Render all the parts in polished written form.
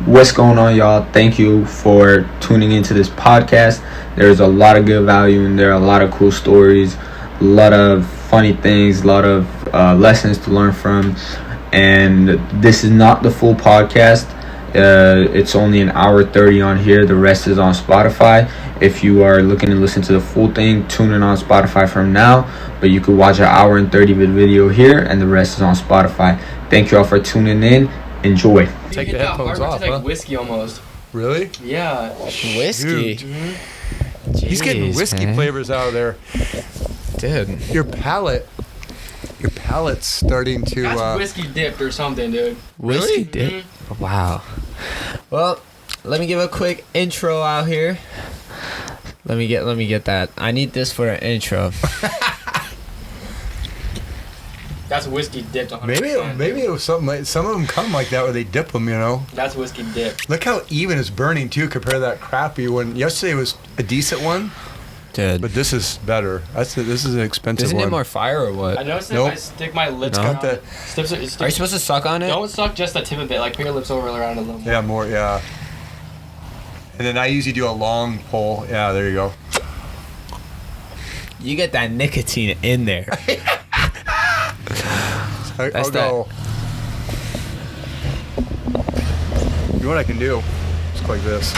What's going on, y'all? Thank you for tuning into this podcast. There's a lot of good value in there, a lot of cool stories, a lot of funny things, a lot of lessons to learn from. And this is not the full podcast. It's only an hour 30 on here. The rest is on Spotify. If you are looking to listen to the full thing, tune in on Spotify from now. But you could watch an hour and 30 video here, and the rest is on Spotify. Thank you all for tuning in. Enjoy. Take the headphones off, like huh? whiskey almost. Really? Yeah. Whiskey. Mm-hmm. He's getting Jeez, whiskey man. flavors out of there. Dude. Your palate's starting to. That's whiskey dipped or something, dude. Whiskey Really? dip. Wow. Well, let me give a quick intro out here. Let me get that. I need this for an intro. That's whiskey dipped 100%. Maybe it was something like some of them come like that where they dip them, you know. That's whiskey dipped. Look how even it's burning too compared to that crappy one. Yesterday was a decent one, Dude. but this is better. This is an expensive Isn't one. it more fire or I what? noticed Nope. if I stick my lips No? around Got the- it. Are you supposed to suck on it? Don't suck just the tip of it. Like put your lips over around a little more. Yeah, more. Yeah. And then I usually do a long pull. Yeah, there you go. You get that nicotine in there. I'll That's go. You know what I can do? Just like this.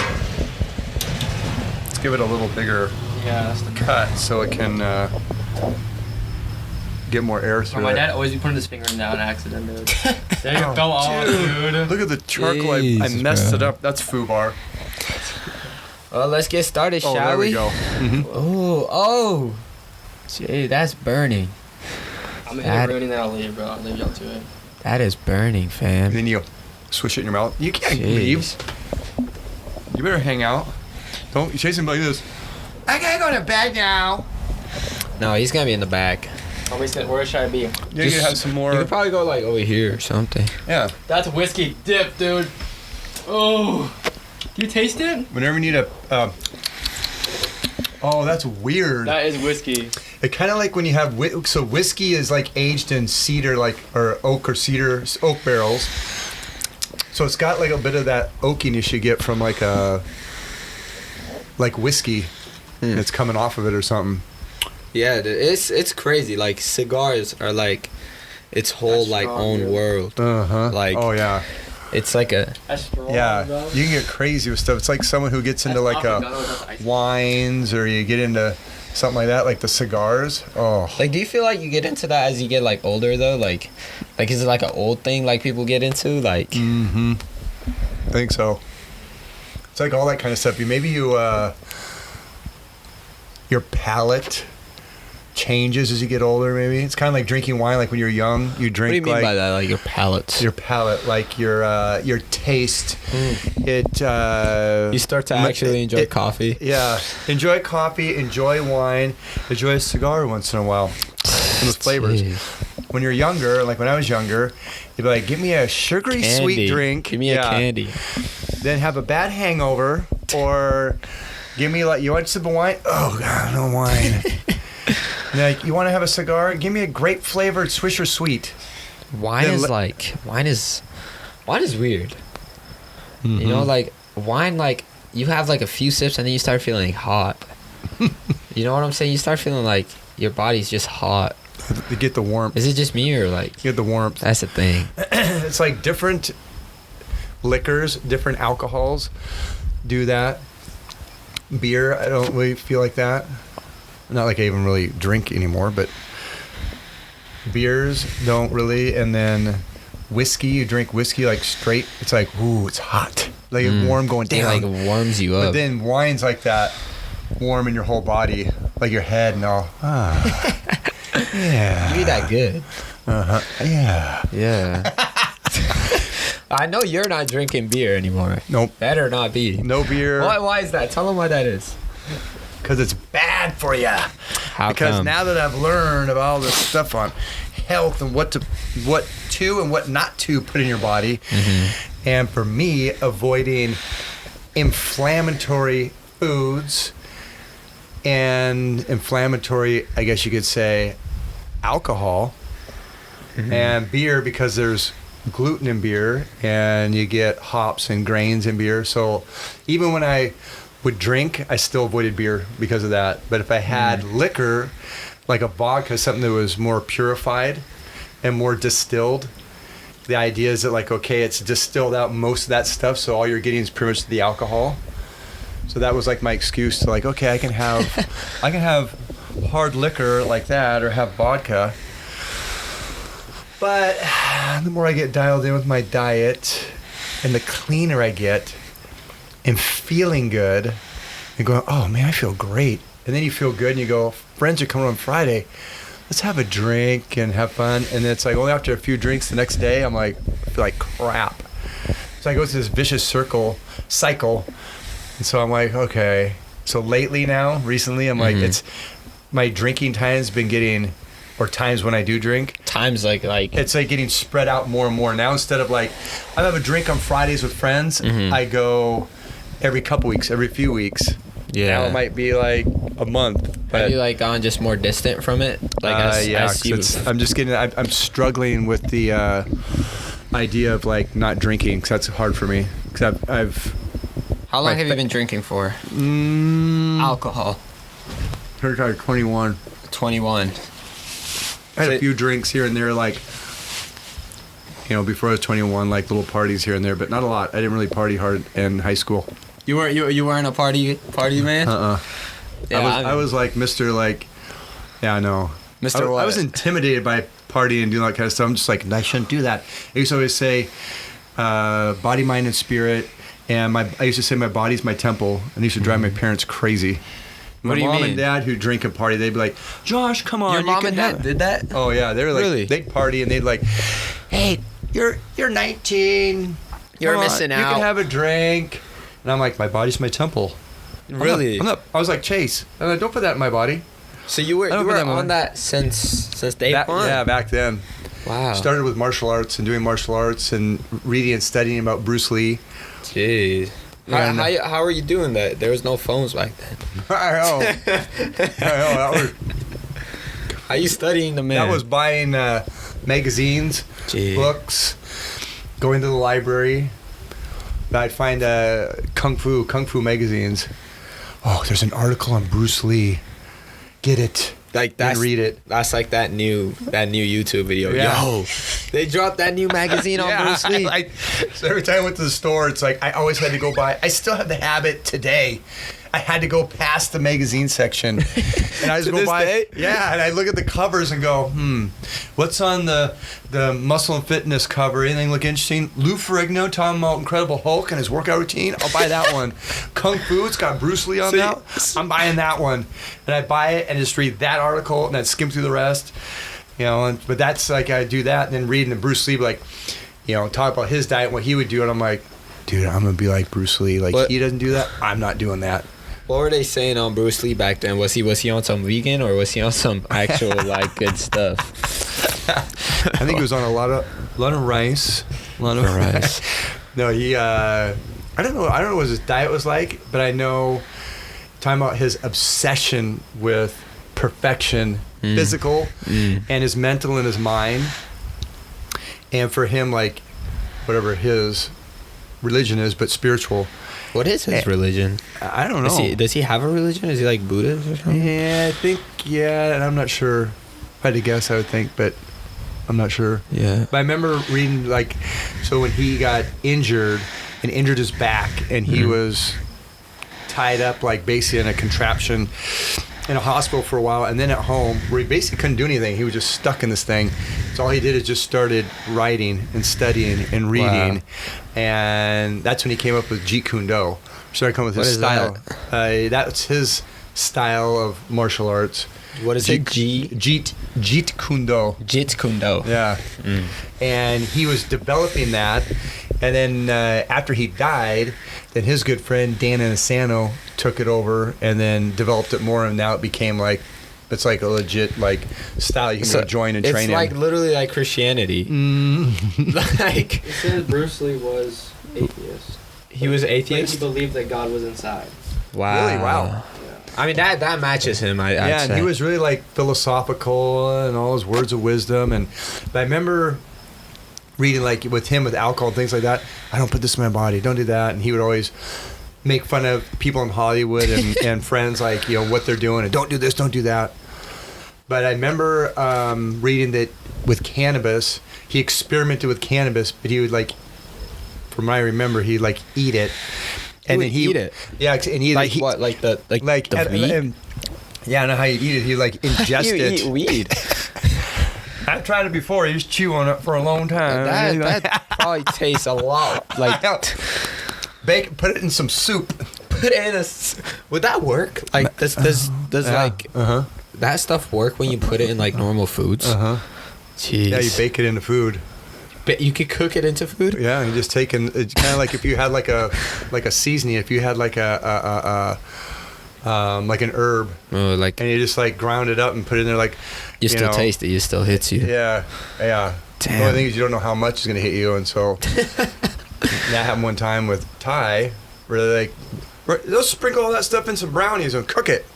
Let's give it a little bigger Yeah, that's the cut so it can get more air Oh, through my it. dad always be putting his finger in that on accident, dude. There you go, on, dude. Look at the charcoal. I Jesus, messed bro. it up. That's FUBAR. Well, let's get started, Oh, shall there we we? go. Mm-hmm. Oh. Gee, that's burning. I'm That- gonna hit ruining that. I'll leave, bro. I'll leave y'all to it. That is burning, And fam. then you swish it in your mouth. You can't Jeez. leave. You better hang out. Don't you chase him like this. I gotta go to bed now. No, he's gonna be in the back. Where should I be? You can have some more. You could probably go like over here or something. Yeah. That's whiskey dip, dude. Oh. You taste it? Whenever you need a. Oh, that's weird. That is whiskey. It kind of like when you have so whiskey is like aged in cedar, like or oak barrels. So it's got like a bit of that oakiness you get from like whiskey that's coming off of it or something. Yeah, it's crazy. Like cigars are like its whole That's like strong, own dude. world. Like oh yeah, It's like a That's strong, yeah. bro. You can get crazy with stuff. It's like someone who gets into That's like avocado, that's ice. wines or you get into something like that, like the cigars. Oh, like. Do you feel like you get into that as you get like older though? Like is it like an old thing like people get into like? mm-hmm. I think so. It's like all that kind of stuff. Your palate changes as you get older. Maybe it's kind of like drinking wine. Like when you're young, you drink. What do you mean like by that? Like your palates? your palate, like your taste. It. You start to actually enjoy coffee. Yeah, enjoy coffee, enjoy wine, enjoy a cigar once in a while. And the flavors. Jeez. When you're younger, like when I was younger, you'd be like, "Give me a sugary sweet Candy. drink." Give me a candy. Then have a bad hangover, or give me like you want a sip of wine. Oh God, no wine. And like you want to have a cigar? Give me a grape flavored Swisher Sweet. Wine Then is le- wine is weird. You know, like wine, like you have like a few sips and then you start feeling hot. You know what I'm saying? You start feeling like your body's just hot. You get the warmth. Is it just me or like? You get the warmth. That's the thing. It's like different liquors, different alcohols do that. Beer, I don't really feel like that. Not like I even really drink anymore, but beers don't really. And then whiskey, you drink whiskey like straight. It's like, ooh, it's hot. Like it's warm going It down. like warms you But up. then wine's like that, warm in your whole body, like your head and all. Ah, yeah. You that good. Yeah. Yeah. I know you're not drinking beer anymore. Nope. Better not be. No beer. Why is that? Tell them why that is. Because it's bad for you. How Because come? now that I've learned about all this stuff on health and what to and what not to put in your body, and for me, avoiding inflammatory foods and inflammatory, I guess you could say, alcohol and beer, because there's gluten in beer, and you get hops and grains in beer. So even when I would drink, I still avoided beer because of that. But if I had liquor, like a vodka, something that was more purified and more distilled, the idea is that, like, okay, it's distilled out most of that stuff, so all you're getting is pretty much the alcohol. So that was like my excuse to, like, okay, I can have hard liquor like that, or have vodka. But the more I get dialed in with my diet, and the cleaner I get, and feeling good, and going, oh man, I feel great. And then you feel good, and you go, friends are coming on Friday, let's have a drink and have fun. And then it's like, only after a few drinks the next day, I'm like, I feel like crap. So I go through this vicious cycle. And so I'm like, okay. So recently, I'm like, it's my drinking time's been getting, or times when I do drink. Times like it's like getting spread out more and more. Now, instead of like, I have a drink on Fridays with friends, I go every couple weeks, every few weeks. Yeah. Now it might be like a month. But have you like gone just more distant from it? Like yeah, I'm struggling with the idea of like not drinking, because that's hard for me. Because I've How long have you been drinking for? Alcohol. 21. 21. I had a few drinks here and there, like, before I was 21, like little parties here and there, but not a lot. I didn't really party hard in high school. You weren't a party man? Yeah, I was like Mr. like, yeah, no. Mr. What? I was intimidated by partying and doing that kind of stuff. I'm just like, I shouldn't do that. I used to always say, body, mind, and spirit. And I used to say my body's my temple, and I used to drive my parents crazy. What do you mom mean? and dad who drink and party, they'd be like, Josh, come on. Your mom and dad did that? Oh yeah, they were like, Really? they'd party and they'd like, hey, you're 19. You're Come on, missing You out. can have a drink. And I'm like, my body's my temple. Really? I was like, Chase, I'm like, don't put that in my body. So you were on that since day one? Yeah, back then. Wow. Started with martial arts and doing martial arts and reading and studying about Bruce Lee. Jeez. How are you doing that? There was no phones back then. I know. That was, How you studying the man? that was buying magazines, Gee. books, going to the library. I'd find kung fu magazines. Oh, there's an article on Bruce Lee. Get it. Like And read it. That's like that new YouTube video. Yeah. Yo, they dropped that new magazine on Bruce Lee. So every time I went to the store, it's like I always had to go buy. I still have the habit today. I had to go past the magazine section, and I just To go this buy. day? Yeah, and I look at the covers and go, what's on the Muscle and Fitness cover? Anything look interesting? Lou Ferrigno talking about Incredible Hulk and his workout routine. I'll buy that one. Kung Fu, it's got Bruce Lee on that. I'm buying that one, and I buy it and just read that article and then skim through the rest. But that's like I do that and then reading the Bruce Lee, like, talk about his diet and what he would do, and I'm like, dude, I'm gonna be like Bruce Lee. Like, But- he doesn't do that. I'm not doing that. What were they saying on Bruce Lee back then? Was he on some vegan or was he on some actual like good stuff? I think he was on a lot of rice. A lot of rice. No, he. I don't know what his diet was like, but I know. Talking about his obsession with perfection, physical, and his mental and his mind, and for him, like, whatever his religion is, but spiritual. What is his religion? I don't know. Does he have a religion? Is he like Buddhist or something? Yeah, I think, and I'm not sure. If I had to guess, I would think, but I'm not sure. Yeah. But I remember reading, like, so when he got injured and injured his back, and he was tied up, like, basically in a contraption in a hospital for a while, and then at home, where he basically couldn't do anything. He was just stuck in this thing. So all he did is just started writing and studying and reading. Wow. And that's when he came up with Jeet Kune Do. Started coming with his style. That's his style of martial arts. What is it? Jeet Kune Do. Jeet Kune Do. Yeah. And he was developing that. And then after he died, then his good friend Dan Inosanto took it over and then developed it more, and now it became like, it's like a legit like style you can go join and train in. It's like literally like Christianity. Like It says Bruce Lee was atheist. He was atheist? Like he believed that God was inside. Wow. Really? Wow. Yeah. I mean that matches him. I'd And say. he was really like philosophical and all his words of wisdom. But I remember reading like with him with alcohol and things like that. I don't put this in my body. Don't do that. And he would always make fun of people in Hollywood and friends, like, you know, what they're doing, and don't do this, don't do that. But I remember reading that with cannabis, he experimented with cannabis, but he would, like, from what I remember, he'd like eat it, and then he eat it. Yeah, and he Like what? Like the like the weed? yeah, I know how you eat it. He like ingest You it. eat weed. I've tried it before. He was chewing on it for a long time. That probably tastes a lot like. Put it in some soup. Put it in would that work? Like does like that stuff work when you put it in like normal foods? Jeez. Yeah, you bake it into food. But you could cook it into food. Yeah, you just take it's kind of like if you had like a seasoning. If you had like like an herb, like, and you just like ground it up and put it in there, like you still taste it. It still hits you. Yeah. Damn. The only thing is you don't know how much is gonna hit you, and so that happened one time with Ty, where they'll sprinkle all that stuff in some brownies and cook it.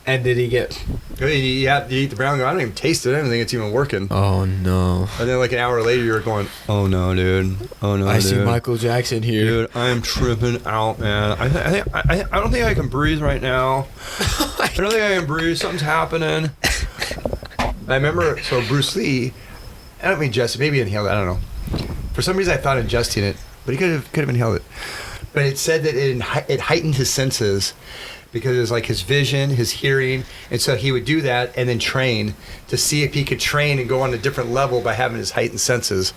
And did he get? You eat the brownie. I don't even taste it. I don't think it's even working. Oh no! And then like an hour later, you're going, "Oh no, dude! Oh no, I dude. see Michael Jackson here, dude. I am tripping out, man. I don't think I can breathe right now. I don't think I can breathe. Something's happening." I remember, so Bruce Lee, I don't mean ingested, maybe inhaled it. I don't know. For some reason, I thought ingesting it, but he could have inhaled it. But it said that it heightened his senses. Because it was like his vision, his hearing, and so he would do that and then train to see if he could train and go on a different level by having his heightened senses.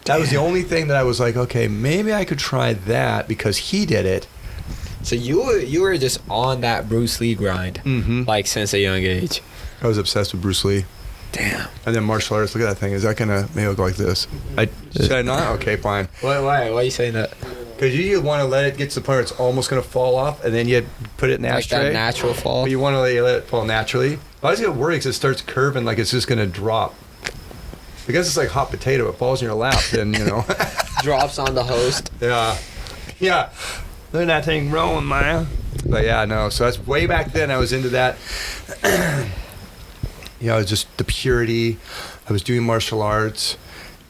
That was the only thing that I was like, okay, maybe I could try that because he did it. So you were just on that Bruce Lee grind, like since a young age. I was obsessed with Bruce Lee. Damn. And then martial arts. Look at that thing. Is that gonna maybe go like this? Should I not? Okay, fine. Why are you saying that? Because you want to let it get to the point where it's almost going to fall off, and then you put it in the ashtray. Like that natural fall? But you want to let it fall naturally. But I just get worried because it starts curving like it's just going to drop. Because it's like hot potato. It falls in your lap, then, you know. Drops on the host. Yeah. Yeah. Look at that thing rolling, man. But yeah, no. So that's way back then I was into that. You know, it was just the purity. I was doing martial arts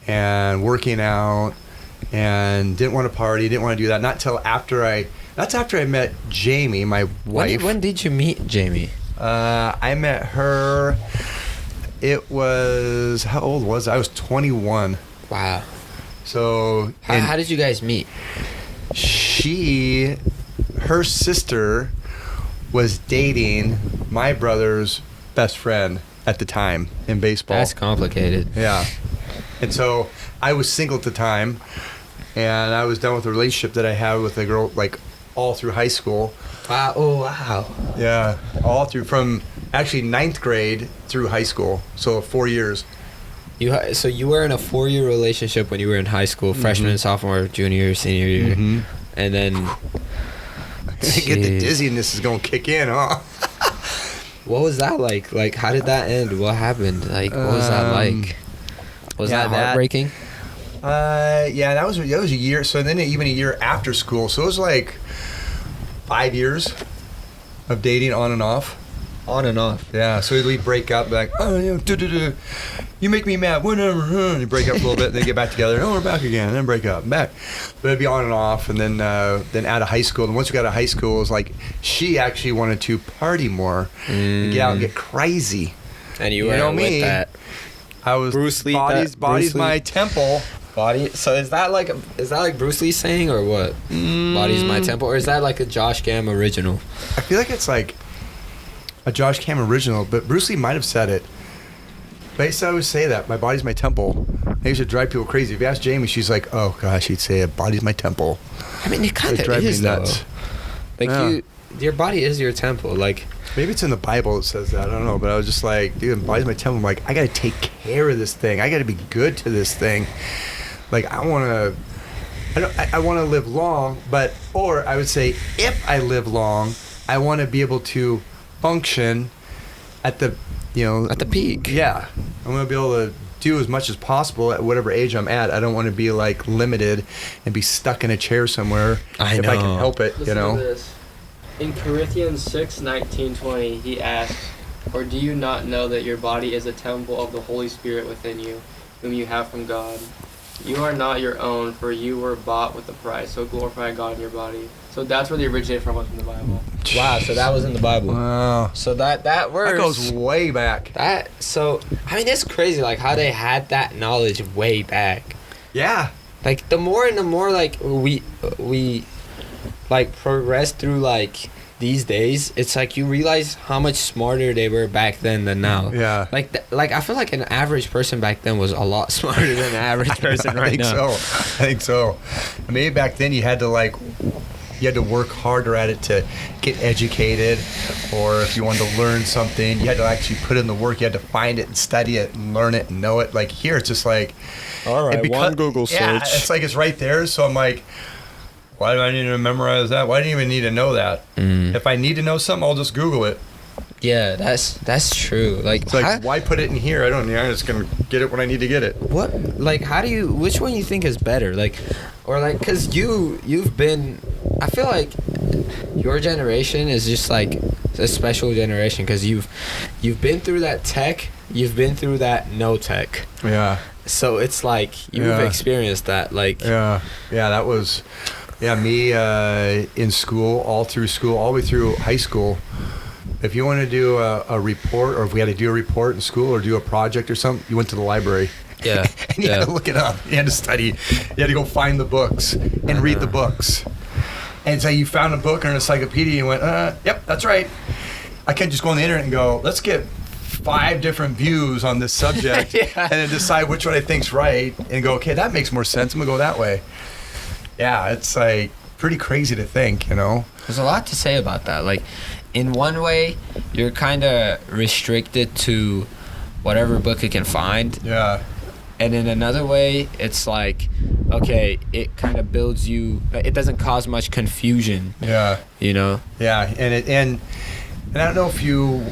and working out. And didn't want to party, didn't want to do that. Not till after that's after I met Jamie, my wife. When did you meet Jamie? I met her, it was, how old was I? I was 21. Wow. So. How did you guys meet? Her sister was dating my brother's best friend at the time in baseball. That's complicated. Yeah. And so I was single at the time, and I was done with the relationship that I had with a girl, like, all through high school. Wow. Oh, wow. Yeah, all through, from actually 9th grade through high school, so 4 years. So you were in a 4-year relationship when you were in high school, freshman, sophomore, junior, senior year, and then... Get the dizziness is going to kick in, huh? What was that like? Like, how did that end? What happened? Like, what was that like? Was that heartbreaking? Yeah, that was a year. So then even a year after school. So it was like 5 years of dating on and off. On and off. Yeah. So we'd break up, like, oh, you know, you make me mad, whatever. And you break up a little bit, then get back together. Oh, we're back again. And then break up, back. But it'd be on and off. And then out of high school. And once we got out of high school, it was like she actually wanted to party more and get out and get crazy. And you were with that. I was Bruce Lee. Body's my temple. Body. So is that like Bruce Lee saying or what? Body's my temple, or is that like a Josh Gam original? I feel like it's like a Josh Cam original, but Bruce Lee might have said it. But I used to always say that my body's my temple. I used to drive people crazy. If you ask Jamie, she's like, "Oh gosh," he'd say, "Body's my temple." I mean, it kind of is nuts. Like your body is your temple. Like. Maybe it's in the Bible it says that. I don't know. But I was just like, dude, body's my temple. I'm like, I got to take care of this thing. I got to be good to this thing. Like, I want to live long, or I would say if I live long, I want to be able to function at the peak. Yeah. I want to be able to do as much as possible at whatever age I'm at. I don't want to be like limited and be stuck in a chair somewhere if I can help it, Listen to this. In Corinthians 6:19-20, he asks, "Or do you not know that your body is a temple of the Holy Spirit within you, whom you have from God. You are not your own, for you were bought with a price. So glorify God in your body. So that's where the originated from was in the Bible. Wow, so that was in the Bible. Wow. So that verse That goes way back. I mean, it's crazy like how they had that knowledge way back. Yeah. Like the more and the more like we like progress through like these days, it's like you realize how much smarter they were back then than now. Yeah. Like I feel like an average person back then was a lot smarter than an average person right now. I think so. Maybe back then you had to work harder at it to get educated, or if you wanted to learn something, you had to actually put in the work. You had to find it and study it and learn it and know it. Like here, it's just like, All right, because, one Google search. yeah, it's like it's right there. So I'm like, why do I need to memorize that? Why do you even need to know that? If I need to know something, I'll just Google it. Yeah, that's true. Like, It's like, why put it in here? I don't know. I'm just gonna get it when I need to get it. what? Like, which one you think is better? Like, or like, cause you've been. I feel like your generation is just like a special generation because you've been through that tech, you've been through that no tech. Yeah. So it's like you've Yeah. experienced that. Like, Yeah, that was, me in school, all the way through high school. If you want to do a report, or if we had to do a report in school or do a project or something, you went to the library. yeah, And you had to look it up. You had to study. You had to go find the books and read the books. And so you found a book or an encyclopedia and you went, yep, that's right. I can't just go on the internet and go, let's get 5 different views on this subject and then decide which one I think's right and go, okay, that makes more sense. I'm going to go that way. Yeah, it's like pretty crazy to think, you know? There's a lot to say about that. Like, in one way, you're kind of restricted to whatever book you can find. Yeah. And in another way, it's like, okay, it kind of builds you. It doesn't cause much confusion. Yeah. You know. Yeah, and I don't know if you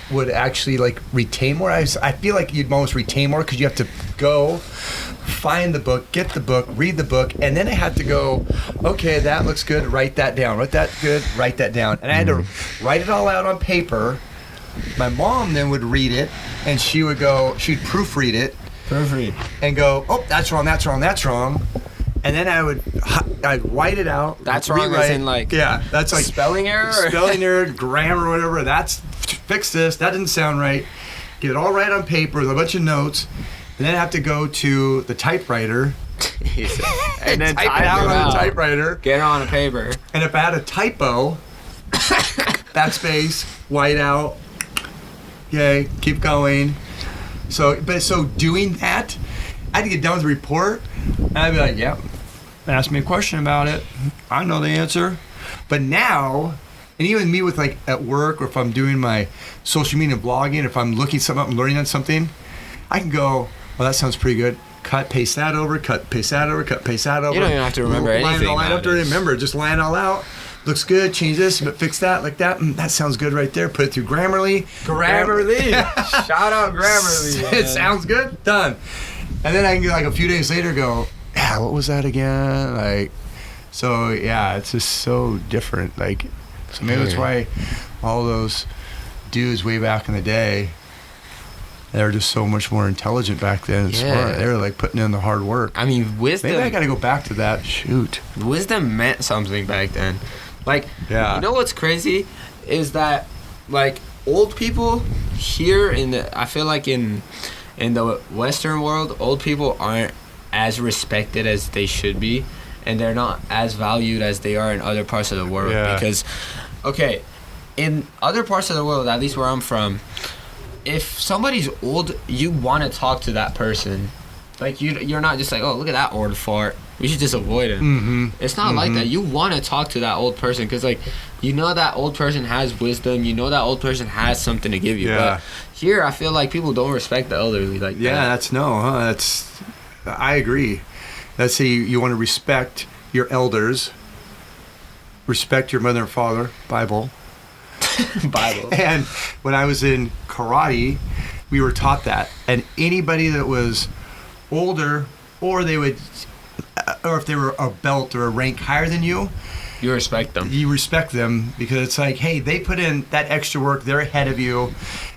would actually like retain more. I feel like you'd almost retain more because you have to go find the book, get the book, read the book, and then I had to go, okay, that looks good, write that down. Write that good, write that down. And I had to write it all out on paper. My mom then would read it, and she'd proofread it. Proofread. And go, oh, that's wrong, that's wrong, that's wrong. And then I'd write it out. That's wrong as in like... Yeah, that's like... Spelling error? Spelling error, grammar, whatever. Fix this. That didn't sound right. Get it all right on paper with a bunch of notes. And then I have to go to the typewriter. And then type it out on the typewriter. Get it on a paper. And if I had a typo, backspace, white out. Okay, keep going. So doing that, I had to get done with the report, and I'd be like, yep, ask me a question about it. I know the answer. But now, and even me with like at work, or if I'm doing my social media blogging, if I'm looking something up and learning on something, I can go, well, that sounds pretty good. Cut, paste that over, cut, paste that over, cut, paste that over. You don't even have to remember anything. I don't have to remember, just line it all out. Looks good, change this, but fix that, like that. That sounds good right there. Put it through Grammarly. Grammarly. Shout out Grammarly. It sounds good. Done. And then I can get like a few days later go, yeah, what was that again? Like, so yeah, it's just so different. Like, so maybe that's why all those dudes way back in the day, they were just so much more intelligent back then and smart. They were like putting in the hard work. I mean, wisdom. Maybe I got to go back to that. Shoot. Wisdom meant something back then. Like, Yeah. you know what's crazy is that, like, old people here I feel like in the Western world, old people aren't as respected as they should be, and they're not as valued as they are in other parts of the world. Yeah. Because, okay, in other parts of the world, at least where I'm from, if somebody's old, you want to talk to that person. Like, you're not just like, oh, look at that old fart, we should just avoid him. Mm-hmm. It's not like that. You want to talk to that old person because, like, you know that old person has wisdom. You know that old person has something to give you. Yeah. But here, I feel like people don't respect the elderly like that. I agree. Let's say you want to respect your elders, respect your mother and father, Bible. Bible. And when I was in karate, we were taught that. And anybody that was older, or if they were a belt or a rank higher than you, You respect them. you respect them because it's like, hey, they put in that extra work. They're ahead of you.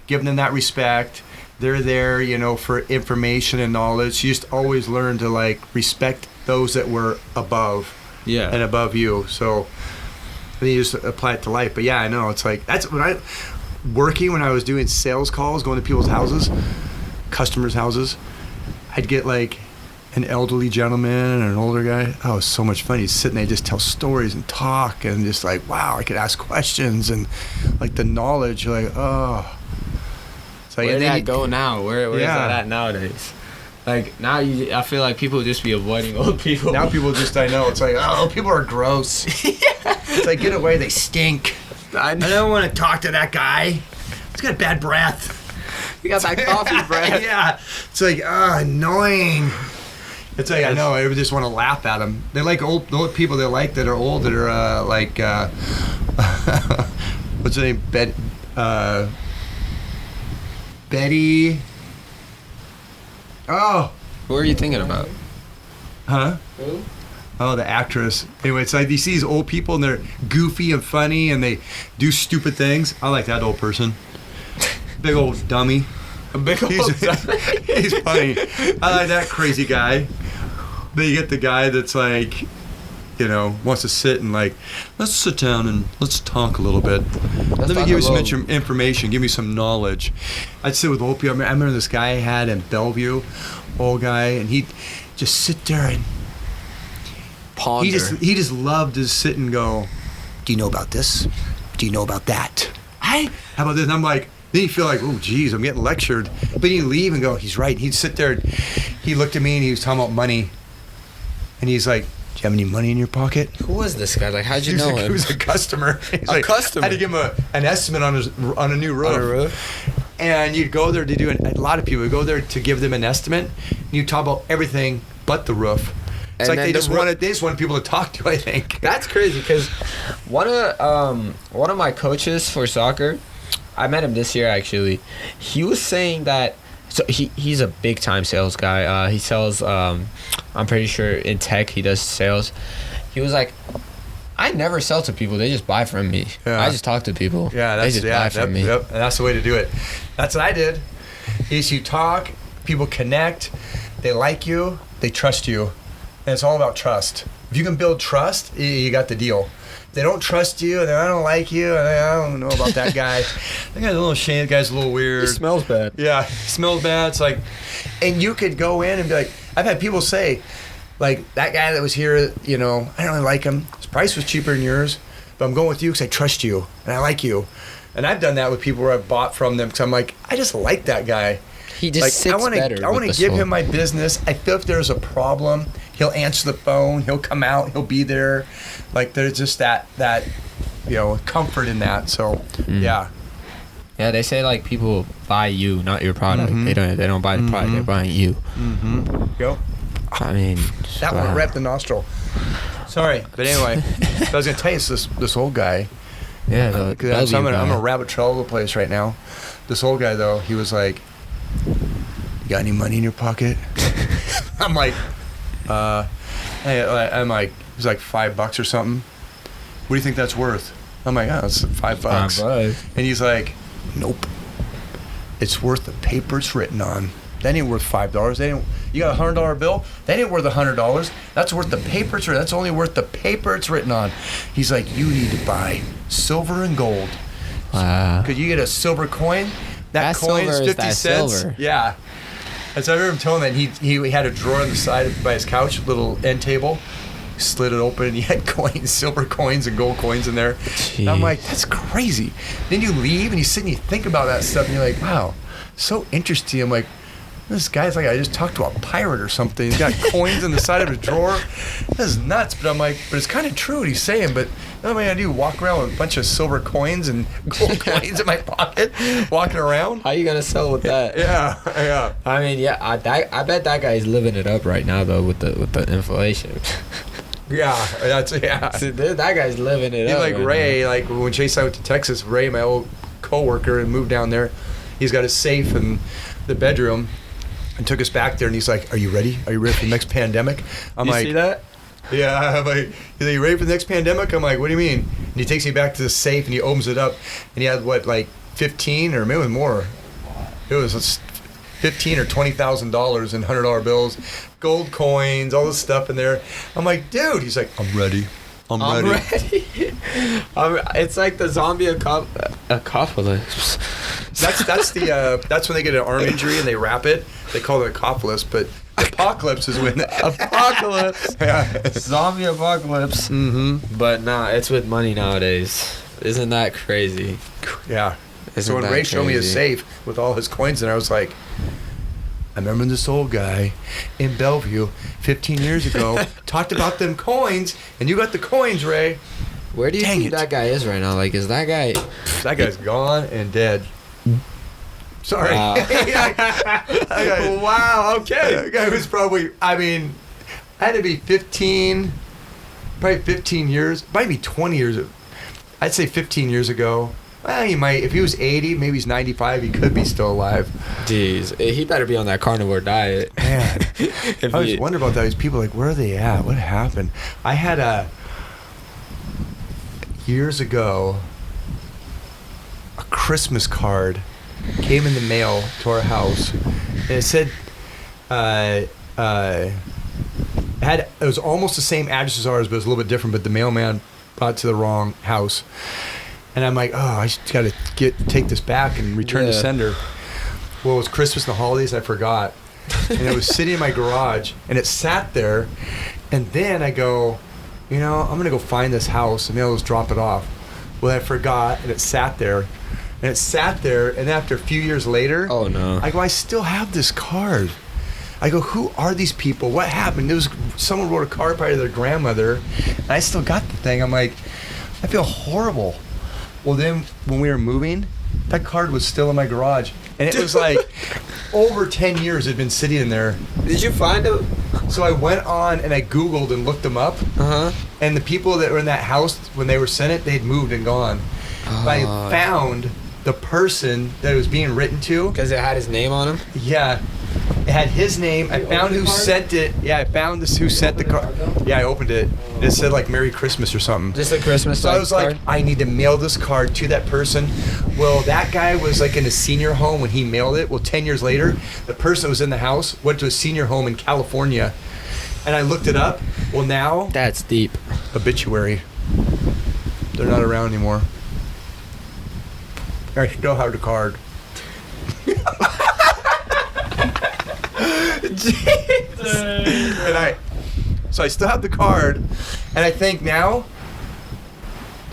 Give them that respect. they're there, you know, for information and knowledge. You just always learn to like respect those that were above and above you. So then you just apply it to life. But yeah, I know it's like that's when I was doing sales calls, going to people's houses, customers' houses. I'd get like an elderly gentleman and an older guy. Oh, it was so much fun. He'd sit and they just tell stories and talk and just like, wow, I could ask questions and like the knowledge, like, oh. So Where did that go now? Where is that at nowadays? Like now, I feel like people just be avoiding old people. Now people just, I know, it's like, oh, people are gross. It's like, get away, they stink. I don't want to talk to that guy. He's got bad breath. You got that coffee breath. Yeah. It's like, annoying. It's like, I know, I would just want to laugh at them. They like old people they like that are old, that are like, what's her name? Betty. Oh. Who are you thinking about? Huh? Who? Oh, the actress. Anyway, it's like you see these old people and they're goofy and funny and they do stupid things. I like that old person. Big old dummy. A big old dummy. He's funny. I like that crazy guy. Then you get the guy that's like, you know, wants to sit and like, let's sit down and let's talk a little bit. Let me give you some information, give me some knowledge. I'd sit with old people. I remember this guy I had in Bellevue, old guy, and he'd just sit there and ponder. He just loved to sit and go, do you know about this? Do you know about that? How about this? And I'm like, then you feel like, oh, geez, I'm getting lectured. But he'd leave and go, he's right. He'd sit there. And he looked at me and he was talking about money. And he's like, do you have any money in your pocket? Who was this guy? Like, how'd you know him? He was a customer. He's A customer? I had to give him an estimate on a new roof. On a roof? And you'd go there to do a lot of people would go there to give them an estimate. And you talk about everything but the roof. It's And like they then just wanted people to talk to, I think. That's crazy because one of my coaches for soccer, I met him this year actually. He was saying that he's a big time sales guy. He sells I'm pretty sure in tech he does sales. He was like, I never sell to people. They just buy from me. Yeah. I just talk to people. Yeah, they just buy from me. Yep, and that's the way to do it. That's what I did. Is you talk, people connect, they like you, they trust you, and it's all about trust. If you can build trust, you got the deal. If they don't trust you, and I don't like you, and I don't know about that guy. That guy's a little shady. That guy's a little weird. It smells bad. Yeah, smells bad. It's like, and you could go in and be like, I've had people say, like, that guy that was here, you know, I don't really like him. His price was cheaper than yours, but I'm going with you because I trust you and I like you. And I've done that with people where I've bought from them because I'm like, I just like that guy. He just sits better. I want to give him my business. I feel if there's a problem, he'll answer the phone. He'll come out. He'll be there. Like there's just that you know, comfort in that. So yeah. Yeah, they say like people buy you, not your product. Mm-hmm. They don't buy the product. They're buying you. Go. I mean, That one wrapped the nostril. Sorry, but anyway, I was gonna tell you it's this old guy. Yeah, Because I'm a rabbit trail all over the place right now. This old guy though, he was like, "You got any money in your pocket?" I'm like, I'm like, it's like $5 or something. What do you think that's worth? I'm like, oh, it's $5. And he's like, nope. It's worth the paper it's written on. That ain't worth $5. You got a $100 bill? That ain't worth $100. That's worth the paper it's written. That's only worth the paper it's written on. He's like, you need to buy silver and gold. Wow. Could you get a silver coin? That coin's silver 50 is that cents. silver. Yeah. And so I remember him telling that he had a drawer on the side by his couch, a little end table. Slid it open and he had coins, silver coins and gold coins in there. And I'm like, that's crazy. Then you leave and you sit and you think about that stuff and you're like, wow, so interesting. I'm like, this guy's like, I just talked to a pirate or something. He's got coins in the side of his drawer. This is nuts. But I'm like, but it's kind of true what he's saying. But what am I going to do? Walk around with a bunch of silver coins and gold coins in my pocket, walking around? How you gonna sell with that? Yeah. I mean, yeah, I bet that guy's living it up right now though with the inflation. Yeah, that's So that guy's living it He's up. like right Ray, now. like when Chase and I went to Texas, Ray, my old co-worker, and moved down there. He's got his safe in the bedroom and took us back there and he's like, are you ready? Are you ready for the next pandemic? I'm You like, see that? yeah. I'm like, he's like, you ready for the next pandemic? I'm like, what do you mean? And he takes me back to the safe and he opens it up and he had what, like 15 or maybe more. It was $15,000 or $20,000 in $100 bills, gold coins, all this stuff in there. I'm like, dude. He's like, I'm ready. I'm ready. It's like the zombie apocalypse. That's when they get an arm injury and they wrap it. They call it apocalypse, but apocalypse is when Apocalypse. yeah. Zombie apocalypse. Mm-hmm. But nah, it's with money nowadays. Isn't that crazy? Yeah. Isn't So when that Ray showed me his crazy? safe with all his coins in there, I was like, I remember this old guy in Bellevue 15 years ago talked about them coins, and you got the coins, Ray. Where do you Dang think it. that guy is right now? Like, is that guy? That guy's gone and dead. Sorry. Wow. That guy- Wow. Okay. That guy was probably, I mean, had to be 15, probably 15 years, might be 20 years. I'd say 15 years ago. Well, he might, if he was 80, maybe he's 95, he could be still alive. Jeez, he better be on that carnivore diet. Man, If I was he- wondering about that. These people, like, where are they at? What happened? I had years ago, a Christmas card came in the mail to our house, and it said, it was almost the same address as ours, but it was a little bit different, but the mailman brought it to the wrong house. And I'm like, oh, I just got to take this back and return to Yeah. sender. Well, it was Christmas and the holidays, I forgot. And it was sitting in my garage, and it sat there. And then I go, you know, I'm going to go find this house, and maybe I'll just drop it off. Well, I forgot, and it sat there. And it sat there, and after a few years later, Oh no. I go, I still have this card. I go, who are these people? What happened? It was someone wrote a card probably to their grandmother, and I still got the thing. I'm like, I feel horrible. Well, then when we were moving, that card was still in my garage, and it was like over 10 years it had been sitting in there. Did you find it? So I went on and I Googled and looked them up, and the people that were in that house when they were sent it, they'd moved and gone. But I found the person that it was being written to. Because it had his name on him. Yeah. It had his name. I found who sent it. Yeah, I found this who sent the card. Yeah, I opened it. And it said like Merry Christmas or something. Just a Christmas. So I was like, I need to mail this card to that person. Well, that guy was like in a senior home when he mailed it. Well, 10 years later, the person that was in the house went to a senior home in California. And I looked it up. Well, now, that's deep. obituary. They're not around anymore. I still have the card. And so I still have the card, and I think now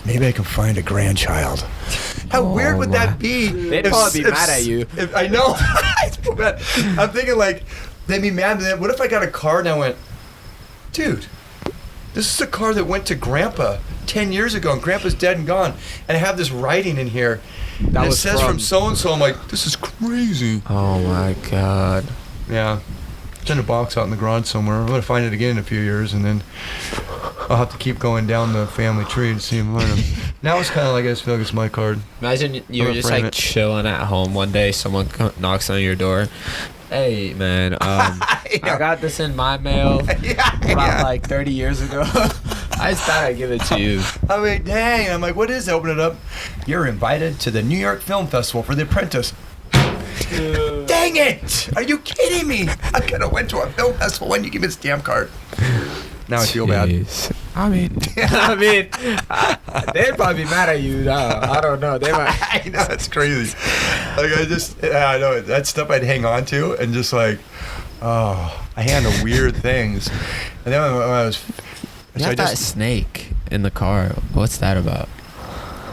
maybe I can find a grandchild. How weird would that be? They'd probably be mad at you. I know. I'm thinking like they'd be mad. What if I got a card and I went, dude, this is a card that went to Grandpa 10 years ago, and Grandpa's dead and gone, and I have this writing in here. And it was says from so and so. I'm like, this is crazy. Oh my god. Yeah. It's in a box out in the garage somewhere. I'm going to find it again in a few years, and then I'll have to keep going down the family tree to see him find them. Now it's kind of like I just feel like it's my card. Imagine you're gonna just frame like it. chilling at home one day. Someone knocks on your door. Hey man, I got this in my mail about like 30 years ago. I just thought I'd give it to you. I'm like, dang. I'm like, what is it? Open it up. You're invited to the New York Film Festival for The Apprentice. Dang it! Are you kidding me? I could have went to a film festival when you give me this damn card. Now I feel bad. Jeez. I mean, they'd probably be mad at you now. I don't know. They might. I know, it's crazy. Like I know that stuff I'd hang on to and just like, oh, I hang on to weird things. And then when I was, You so have I that just, snake in the car. What's that about?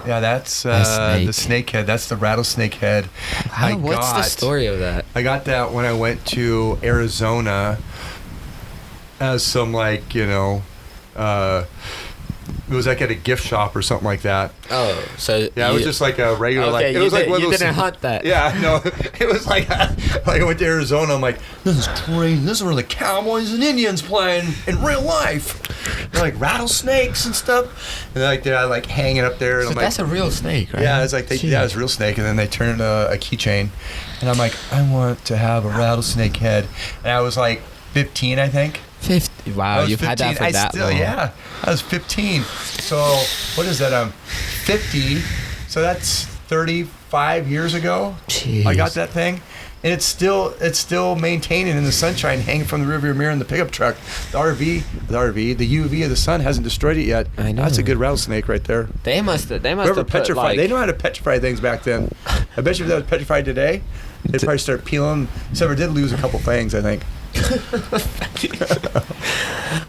yeah, that's snake. the snake head. That's the rattlesnake head. What's the story of that? I got that when I went to Arizona as some like, you know, it was like at a gift shop or something like that. Oh, so Yeah, it was just like a regular, like, it was like one of you those. didn't hunt that. Yeah, no, it was like I went to Arizona. I'm like, this is crazy. This is where the cowboys and Indians playing in real life. They're like rattlesnakes and stuff, and they're like hanging up there. And So I'm like, that's a real snake, right? yeah, it's like yeah, it's a real snake, and then they turn it a keychain, and I'm like, I want to have a rattlesnake head, and I was like 15, I think. 50. I Wow, was you've had that 15. for that long. Yeah, I was 15. So what is that? 50. So that's 35 years ago. Jeez. I got that thing, and it's still maintaining in the sunshine, hanging from the rearview mirror in the pickup truck. The UV of the sun hasn't destroyed it yet. I know. That's a good rattlesnake right there. They must Whoever have put, petrified, like, they know how to petrify things back then. I bet you if that was petrified today, they'd probably start peeling. Silver did lose a couple fangs, I think.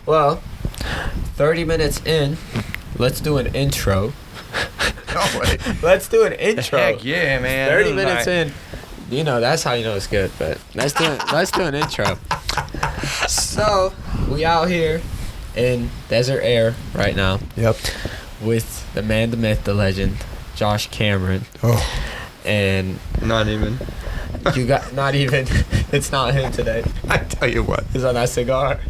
Well, 30 minutes in, let's do an intro. No way. Let's do an intro. Heck yeah, man. 30 minutes in. You know, that's how you know it's good, but let's do an intro. So, we out here in desert air right now. Yep. With the man, the myth, the legend, Josh Cameron. Oh. And Not even. you got, not even, it's not him today. I tell you what. He's on that cigar.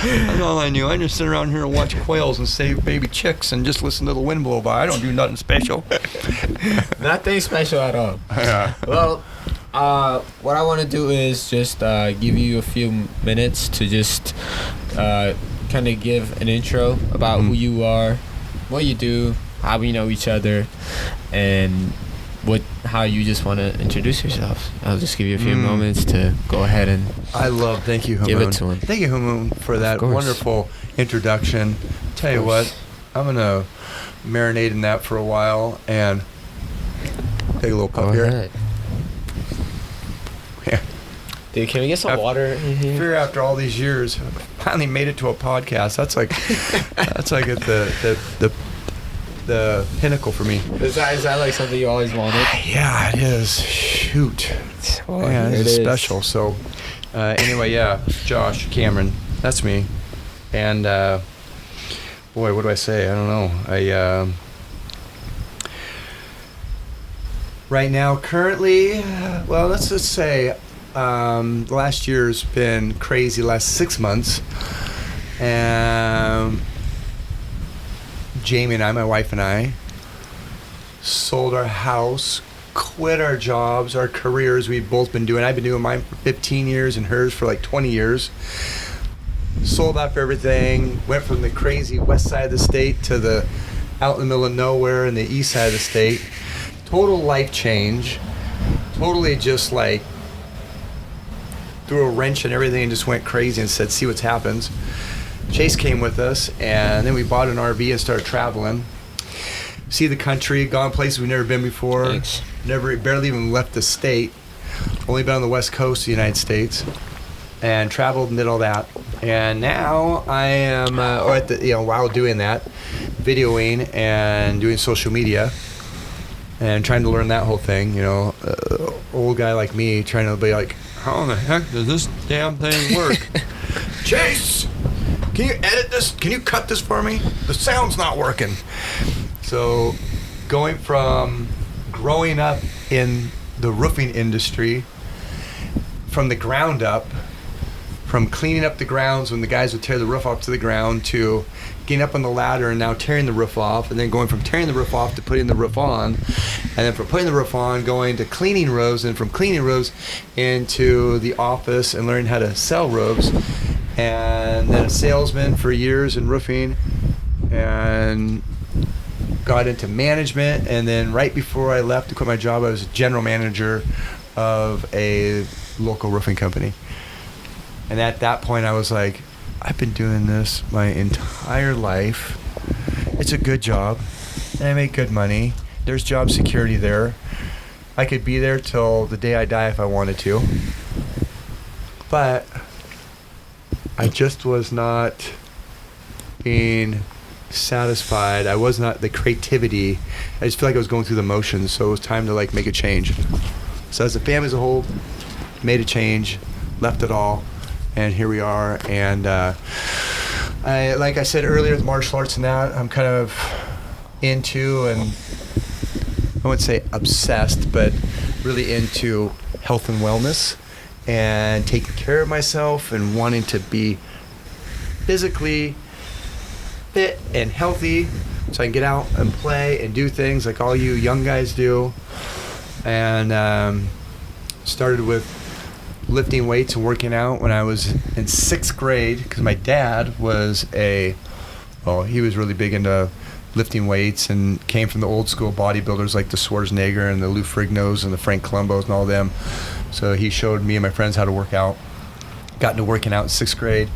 That's all I knew. I just sit around here and watch quails and save baby chicks and just listen to the wind blow by. I don't do nothing special. Nothing special at all. Yeah. Well, what I want to do is just give you a few minutes to just kind of give an intro about who you are, what you do, how we know each other, and how you just want to introduce yourself. I'll just give you a few moments to go ahead and Thank you, Hamoon. give it to him. Thank you, Hamoon, for that course. wonderful introduction. Tell you what, I'm going to marinate in that for a while and take a little Go cup here. ahead. Yeah. Dude, can we get some water in here? Fear after all these years, finally made it to a podcast. That's like the pinnacle for me. Is that like something you always wanted? Yeah, it is. Shoot. Well, Yeah, here it's it is. special. So, anyway, yeah, Josh Cameron, that's me. And boy, what do I say? I don't know. Right now, currently, well, let's just say last year's been crazy. Last 6 months, Jamie and I, my wife and I, sold our house, quit our jobs, our careers we've both been doing. I've been doing mine for 15 years and hers for like 20 years. Sold off everything, went from the crazy west side of the state to the out in the middle of nowhere in the east side of the state. Total life change. Totally just like threw a wrench in everything and just went crazy and said, see what happens. Chase came with us, and then we bought an RV and started traveling. See the country, gone places we've never been before. Thanks. Barely even left the state. Only been on the west coast of the United States, and traveled and did all that. And now I am, while doing that, videoing and doing social media, and trying to learn that whole thing. Old guy like me trying to be like, how in the heck does this damn thing work? Chase! Can you edit this? Can you cut this for me? The sound's not working. So, going from growing up in the roofing industry from the ground up, from cleaning up the grounds when the guys would tear the roof off to the ground, to getting up on the ladder and now tearing the roof off, and then going from tearing the roof off to putting the roof on, and then from putting the roof on going to cleaning roofs, and from cleaning roofs into the office and learning how to sell roofs. And then a salesman for years in roofing, and got into management. And then right before I left to quit my job, I was a general manager of a local roofing company. And at that point I was like, I've been doing this my entire life. It's a good job, and I make good money. There's job security there. I could be there till the day I die if I wanted to. But I just was not being satisfied. I was not the creativity. I just feel like I was going through the motions, so it was time to like make a change. So as a family as a whole, made a change, left it all, and here we are. And like I said earlier, with martial arts and that, I'm kind of into, and I wouldn't say obsessed, but really into health and wellness, and taking care of myself and wanting to be physically fit and healthy so I can get out and play and do things like all you young guys do. And started with lifting weights and working out when I was in 6th grade, because my dad was he was really big into lifting weights and came from the old school bodybuilders like the Schwarzenegger and the Lou Frignos and the Frank Columbos and all them. So he showed me and my friends how to work out. Got into working out in 6th grade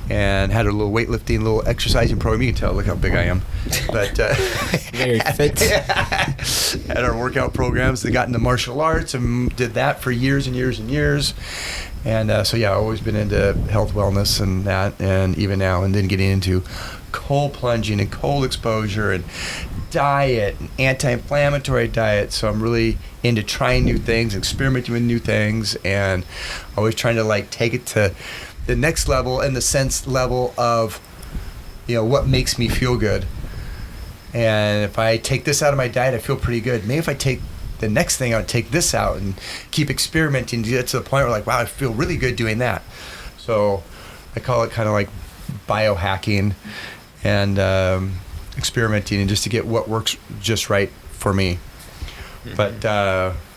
and had a little weightlifting, little exercising program. You can tell, look how big I am. But Very fit. had our workout programs. They got into martial arts and did that for years and years and years. And so, yeah, I've always been into health, wellness, and that, and even now, and then getting into cold plunging and cold exposure and diet and anti-inflammatory diet. So I'm really into trying new things, experimenting with new things, and always trying to like take it to the next level in the sense level of, you know, what makes me feel good. And if I take this out of my diet, I feel pretty good. Maybe if I take the next thing, I'll take this out and keep experimenting to get to the point where like, wow, I feel really good doing that. So I call it kind of like biohacking and experimenting, and just to get what works just right for me. But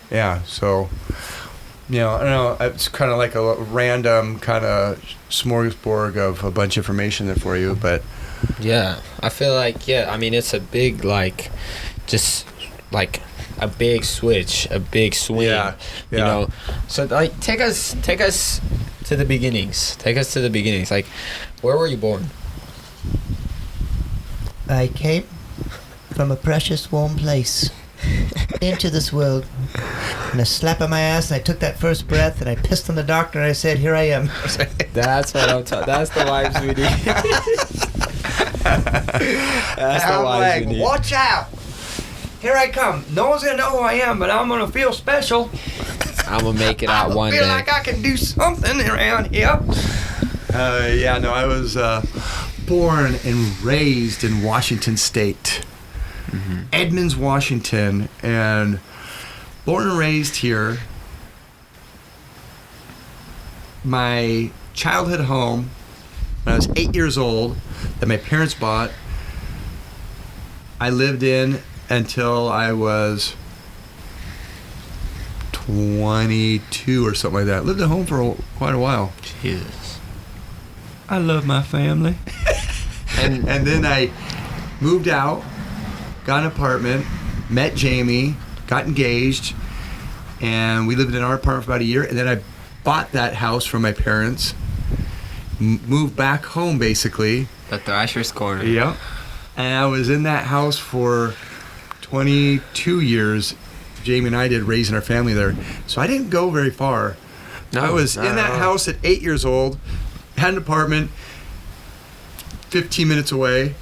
yeah, so you know, I don't know, it's kind of like a random kind of smorgasbord of a bunch of information there for you, but Yeah, I feel like, I mean, it's a big, like, just like a big switch, a big swing. Yeah. You know, so like take us to the beginnings. Like, where were you born? I came from a precious warm place into this world. And a slap on my ass, and I took that first breath, and I pissed on the doctor, and I said, here I am. That's what I'm talking. That's the vibes we need. That's the I'm vibes like, we need. watch out! Here I come. No one's gonna know who I am, but I'm gonna feel special. I'm gonna make it out I one feel day. like I can do something around here. Yeah, no, I was born and raised in Washington State, Edmonds, Washington, and born and raised here. My childhood home, when I was 8 years old, that my parents bought, I lived in until I was 22 or something like that. Lived at home for quite a while. Jesus. I love my family. and then I moved out, got an apartment, met Jamie, got engaged, and we lived in our apartment for about a year. And then I bought that house from my parents, moved back home basically. The Thrasher's Corner. Yep. And I was in that house for 22 years. Jamie and I did, raising our family there. So I didn't go very far. I was in that house at 8 years old, had an apartment 15 minutes away,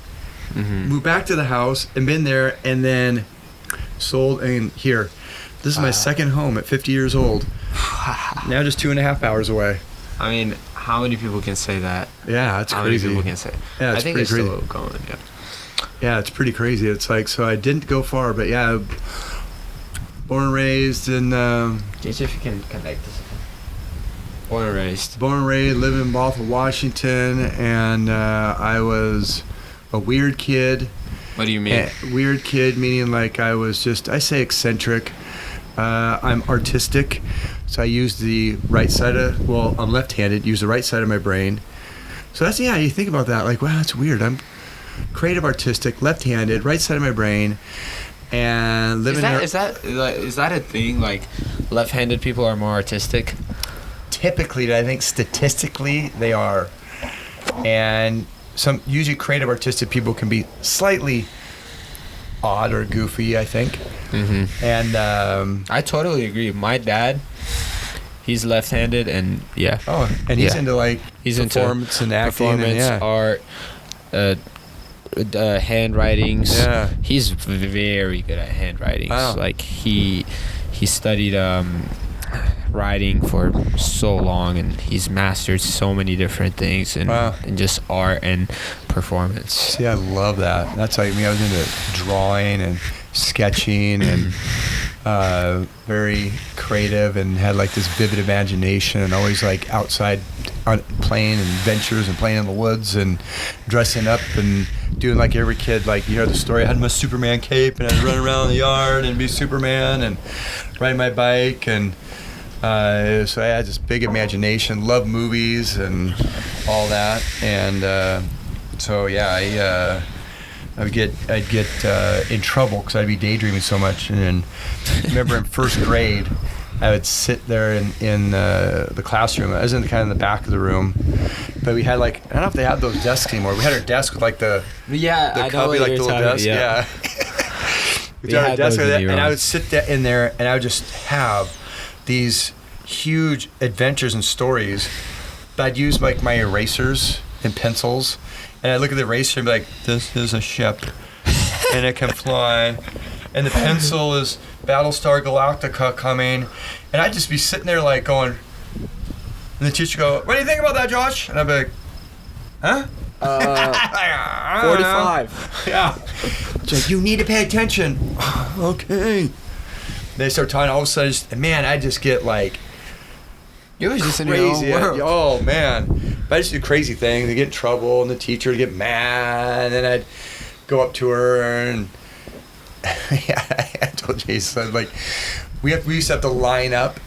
moved back to the house and been there, and then sold. And here, this is my second home at 50 years old. Now just 2.5 hours away. I mean, how many people can say that? Yeah, it's How crazy. many people can say? Yeah, I it's think pretty it's crazy. still going. Yeah. Yeah, it's pretty crazy. It's like, so I didn't go far, but yeah, born and raised in, Just if you can connect this. Born and raised. born and raised, live in Bothell, Washington, and I was a weird kid. What do you mean? Weird kid meaning like I was just, I say eccentric. I'm artistic, so I use the right side of, well, I'm left-handed, use the right side of my brain. So that's, yeah, you think about that, like, wow, that's weird. I'm creative, artistic, left-handed, right side of my brain, and living Is that a thing? Like, left-handed people are more artistic? typically, I think statistically they are. And some usually creative, artistic people can be slightly odd or goofy, I think. Mm-hmm. And I totally agree. My dad, he's left-handed, and yeah. oh, and he's Yeah. into like He's into performance and acting, performance, and art, handwritings. Yeah. He's very good at handwritings. Wow. Like he studied writing for so long, and he's mastered so many different things, and Wow. and just art and performance. See, I love that. That's like me. I was into drawing and sketching and very creative, and had like this vivid imagination, and always like outside playing and adventures and playing in the woods and dressing up and doing like every kid. Like, you hear the story, I had my Superman cape and I'd run around the yard and be Superman and ride my bike, and so I had this big imagination, love movies and all that. And so yeah, I'd get in trouble because I'd be daydreaming so much. And then, remember in first grade, I would sit there in the classroom. I was in kind of the back of the room, but we had like, I don't know if they have those desks anymore. We had our desk with like the Yeah, I know cubby, what like you're the little talking. desk. Yeah. We had our had desk those with in it, and I Iran. would sit in there, and I would just have these huge adventures and stories. But I'd use like my erasers and pencils, and I'd look at the eraser and be like, "This is a ship, and it can fly," and the pencil is Battlestar Galactica coming, and I'd just be sitting there like going, and the teacher go, "What do you think about that, Josh?" And I'd be like, "Huh?" 45. Yeah. It's like, you need to pay attention. Okay. They start talking, all of a sudden, man, I just get like You was just in your own crazy. world. Oh, man. But I just do crazy things. I get in trouble, and the teacher would get mad, and then I'd go up to her, and yeah, I told Jason, like, we used to have to line up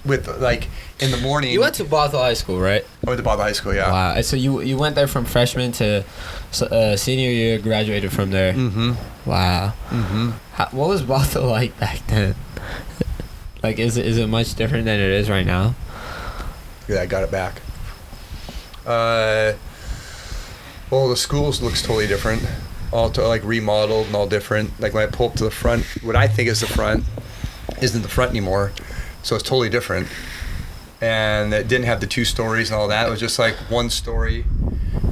with, like, in the morning. You went to Bothell High School, right? I went to Bothell High School, yeah. Wow. So you went there from freshman to senior year, graduated from there. Mm-hmm. Wow. Mm-hmm. What was Bothell like back then? Like, is it much different than it is right now? Yeah, I got it back. Well, the schools looks totally different. All like remodeled and all different. Like when I pull up to the front, what I think is the front isn't the front anymore. So it's totally different. And it didn't have the 2 stories and all that. It was just like 1 story.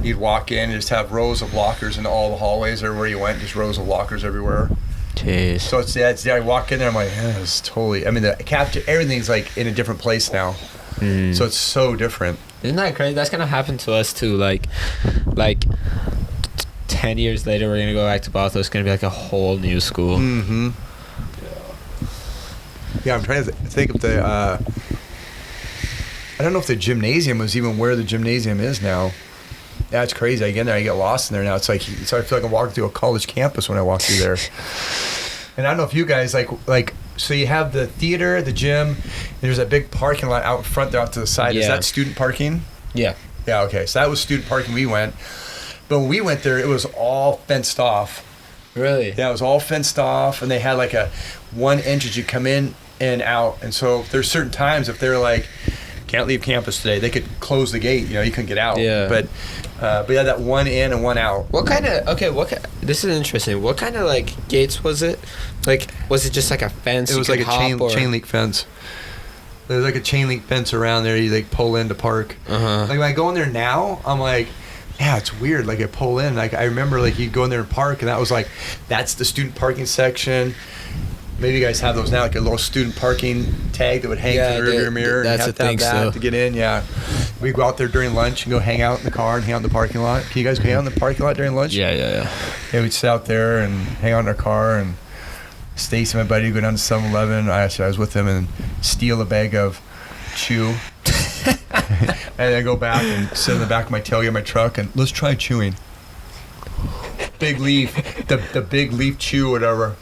You'd walk in and just have rows of lockers in all the hallways everywhere you went. Just rows of lockers everywhere. Jeez. So it's I walk in there, I'm like, it's totally. I mean, the capture everything's like in a different place now. So it's so different. Isn't that crazy? That's gonna happen to us too. Like 10 years later, we're gonna go back to Bothell. It's gonna be like a whole new school. Mm-hmm. Yeah, I'm trying to think of the. I don't know if the gymnasium was even where the gymnasium is now. Yeah, it's crazy. I get in there, I get lost in there now. It's like, so I feel like I'm walking through a college campus when I walk through there. And I don't know if you guys like. So you have the theater, the gym, and there's that big parking lot out in front there, out to the side. Is Yeah. that student parking? Yeah. Yeah. Okay. So that was student parking. We went, but when we went there, it was all fenced off. Really? Yeah, it was all fenced off, and they had like a 1 entrance you come in and out. And so there's certain times if they're like, can't leave campus today, they could close the gate. You know, you couldn't get out. Yeah. But yeah, that 1 in and 1 out. What kind of this is interesting. What kind of like gates was it? Like, was it just like a fence? It was like a chain or? link fence. There's like a chain link fence around there. You like pull in to park. Uh-huh. Like when I go in there now, I'm like, yeah, it's weird. Like I pull in, like I remember like you'd go in there and park, and that was like, that's the student parking section. Maybe you guys have those now, like a little student parking tag that would hang Yeah, to the rearview mirror. that's and you have a to have thing that still. to get in. Yeah, we go out there during lunch and go hang out in the car and hang out in the parking lot. Can you guys hang out in the parking lot during lunch? Yeah. Yeah, we'd sit out there and hang out in our car, and Stacy, my buddy, would go down to 7-Eleven. I was with him, and steal a bag of chew. And then go back and sit in the back of my tailgate of my truck and let's try chewing. Big leaf, the big leaf chew, whatever.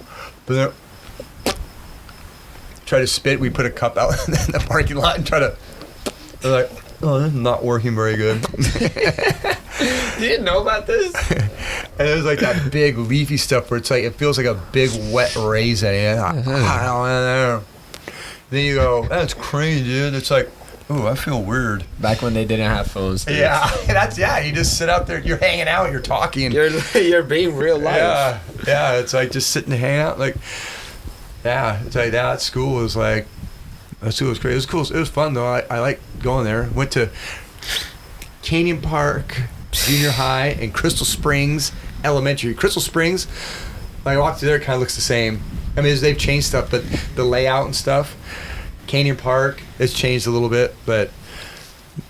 But then try to spit. We put a cup out in the parking lot and try to. They're like, oh, this is not working very good. You didn't know about this? And it was like that big leafy stuff where it's like it feels like a big wet raisin. Then you go, that's crazy, dude. It's like, oh, I feel weird. Back when they didn't have phones. Dude. Yeah, you just sit out there, you're hanging out, you're talking. You're being real life. Yeah, it's like just sitting and hanging out. Like, yeah, it's like that. School was like, that school was crazy. It was cool. It was fun though. I like going there. Went to Canyon Park Junior High and Crystal Springs Elementary. Crystal Springs, like I walked through there, it kind of looks the same. I mean, they've changed stuff, but the layout and stuff. Canyon Park has changed a little bit, but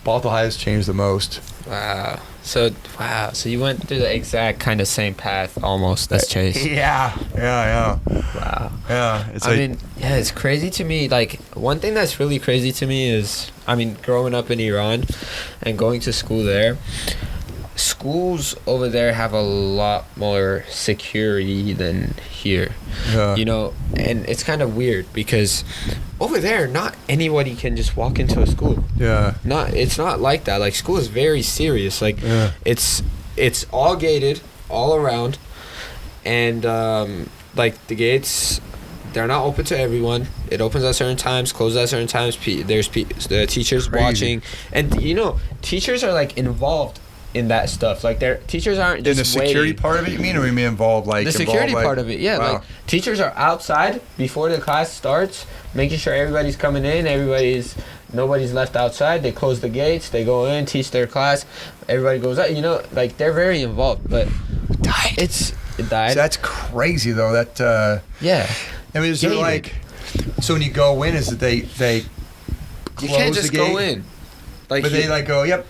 Bothell High has changed the most. Wow. So you went through the exact kind of same path almost as Chase. Yeah. Wow. Yeah. It's it's crazy to me. Like, one thing that's really crazy to me is, growing up in Iran and going to school there, schools over there have a lot more security than here. Yeah. You know, and it's kind of weird because over there, not anybody can just walk into a school. Yeah. It's not like that. Like, school is very serious. Like, Yeah. it's all gated all around, and like the gates they're not open to everyone. It opens at certain times, closes at certain times. There's the teachers Crazy. watching, and teachers are like involved in that stuff. Like their teachers aren't In just the security waiting. part of it, you mean, or you mean involved like The security involved, part of it, yeah. Wow. Like teachers are outside before the class starts, making sure everybody's coming in, nobody's left outside. They close the gates, they go in, teach their class, everybody goes out. Like they're very involved. But it died. So that's crazy though. That Yeah. I mean, is there Gated. like, so when you go in, is it they You close can't just the gate, go in. Like but they like go, yep,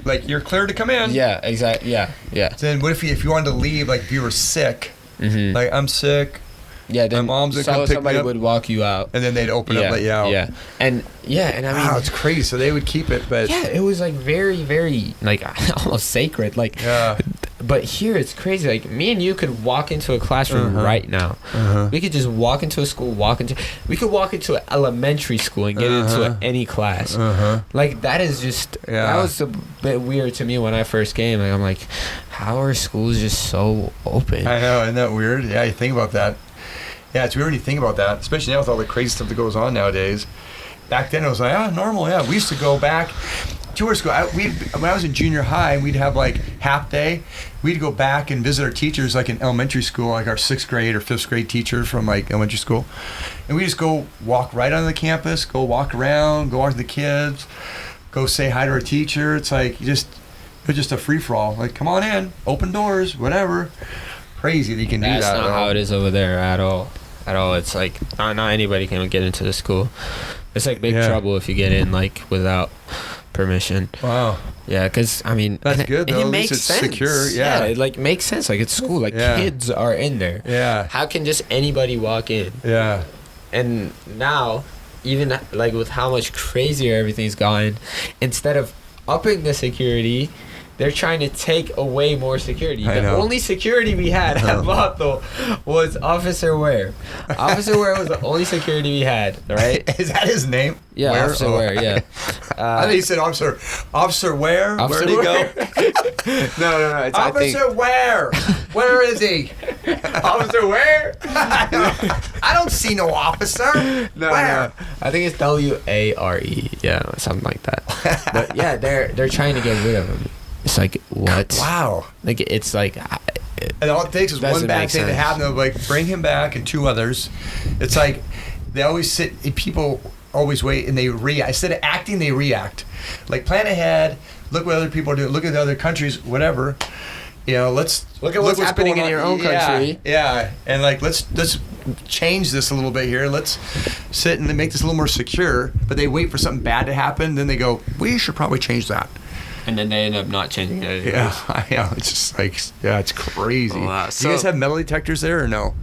like you're clear to come in. Yeah, exactly. Yeah. Then what if you wanted to leave, like if you were sick, Mm-hmm. like I'm sick, Yeah, then my mom's gonna come pick me somebody up. would walk you out. and then they'd open up, let you out. Yeah. And I mean, Wow, it's crazy. So they would keep it, but yeah, it was like very, very like almost sacred. Like, yeah. but here it's crazy. Like me and you could walk into a classroom Uh-huh. right now. Uh-huh. We could just walk into a school. We could walk into an elementary school and get Uh-huh. into any class. Uh-huh. Like that is just Yeah. that was a bit weird to me when I first came. Like I'm like, how are schools just so open? I know, isn't that weird? Yeah, you think about that. Yeah, it's weird when you think about that, especially now with all the crazy stuff that goes on nowadays. Back then, it was like, normal, yeah. We used to go back to our school. When I was in junior high, we'd have like half day. We'd go back and visit our teachers, like in elementary school, like our 6th grade or 5th grade teacher from like elementary school. And we just go walk right onto the campus, go walk around, go walk to the kids, go say hi to our teacher. It's like, it's just a free-for-all. Like, come on in, open doors, whatever. Crazy that you can do That's that. not though. how it is over there at all. At all. It's like not anybody can get into the school. It's like big Yeah. trouble if you get in like without permission. Wow. Yeah, because I mean That's and good, though. It At makes least it's sense. secure, yeah. It like makes sense. Like it's school. Like Yeah. kids are in there. Yeah. How can just anybody walk in? Yeah. And now, even like with how much crazier everything's gone, instead of upping the security, they're trying to take away more security. I The know. only security we had at Bothell was Officer Ware. Officer Ware was the only security we had, right? Is that his name? Yeah, Where? Officer Oh. Ware, yeah. I think he said Officer. Officer Where? Officer Where'd he go? No. It's, Officer Where? Where is he? Officer Ware? I don't see no officer. No. I think it's WARE. Yeah, something like that. But yeah, they're trying to get rid of him. It's like what? Wow. Like it's like And all it takes is one Doesn't bad make thing to sense. happen. They'll like bring him back and 2 others. It's like they always sit. People always wait and they react. Instead of acting, they react. Like plan ahead. Look what other people are doing. Look at the other countries. Whatever. Let's Look at what's happening going in your on. own country. Yeah. And like let's change this a little bit here. Let's sit and make this a little more secure. But they wait for something bad to happen. Then they go, we should probably change that. and then they end up not changing it. Yeah, I know. It's just like, it's crazy. Oh, wow. Do you guys So- have metal detectors there or no?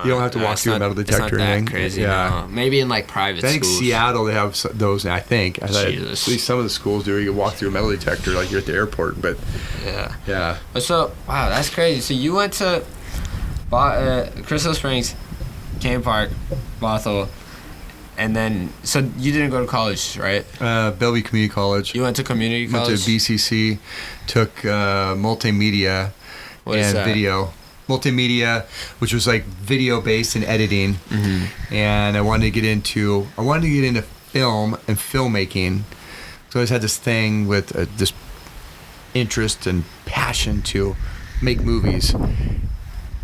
You don't have to walk it's through a not- metal detector It's or not that anything. crazy. Yeah. No. Maybe in like private I think schools. Seattle they have those. I think at Jesus. least some of the schools do. You can walk through a metal detector like you're at the airport. But Yeah. yeah, But so wow, that's crazy. So you went to Crystal Springs, Cane Park, Bothell, and then so you didn't go to college, right? Bellevue Community College. You went to community Went college. to BCC. Took multimedia What is and that? video. Multimedia, which was like video based and editing, Mm-hmm. and I wanted to get into film and filmmaking. So I always had this thing with this interest and passion to make movies.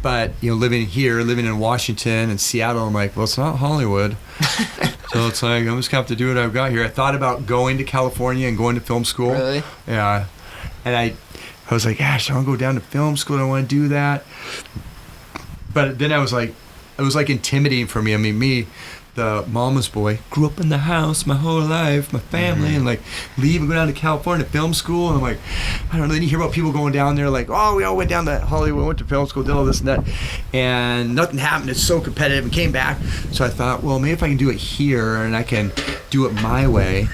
But living in Washington and Seattle, I'm like, well, it's not Hollywood. So it's like I'm just gonna have to do what I've got here. I thought about going to California and going to film school. Really? Yeah, and I was like, gosh, I want to go down to film school. I want to do that. But then I was like, it was like intimidating for me. I mean, me, the mama's boy, grew up in the house my whole life, my family, and like leave and go down to California to film school. And I'm like, I don't know. Then you hear about people going down there like, oh, we all went down to Hollywood, went to film school, did all this and that. And nothing happened. It's so competitive and came back. So I thought, well, maybe if I can do it here and I can do it my way.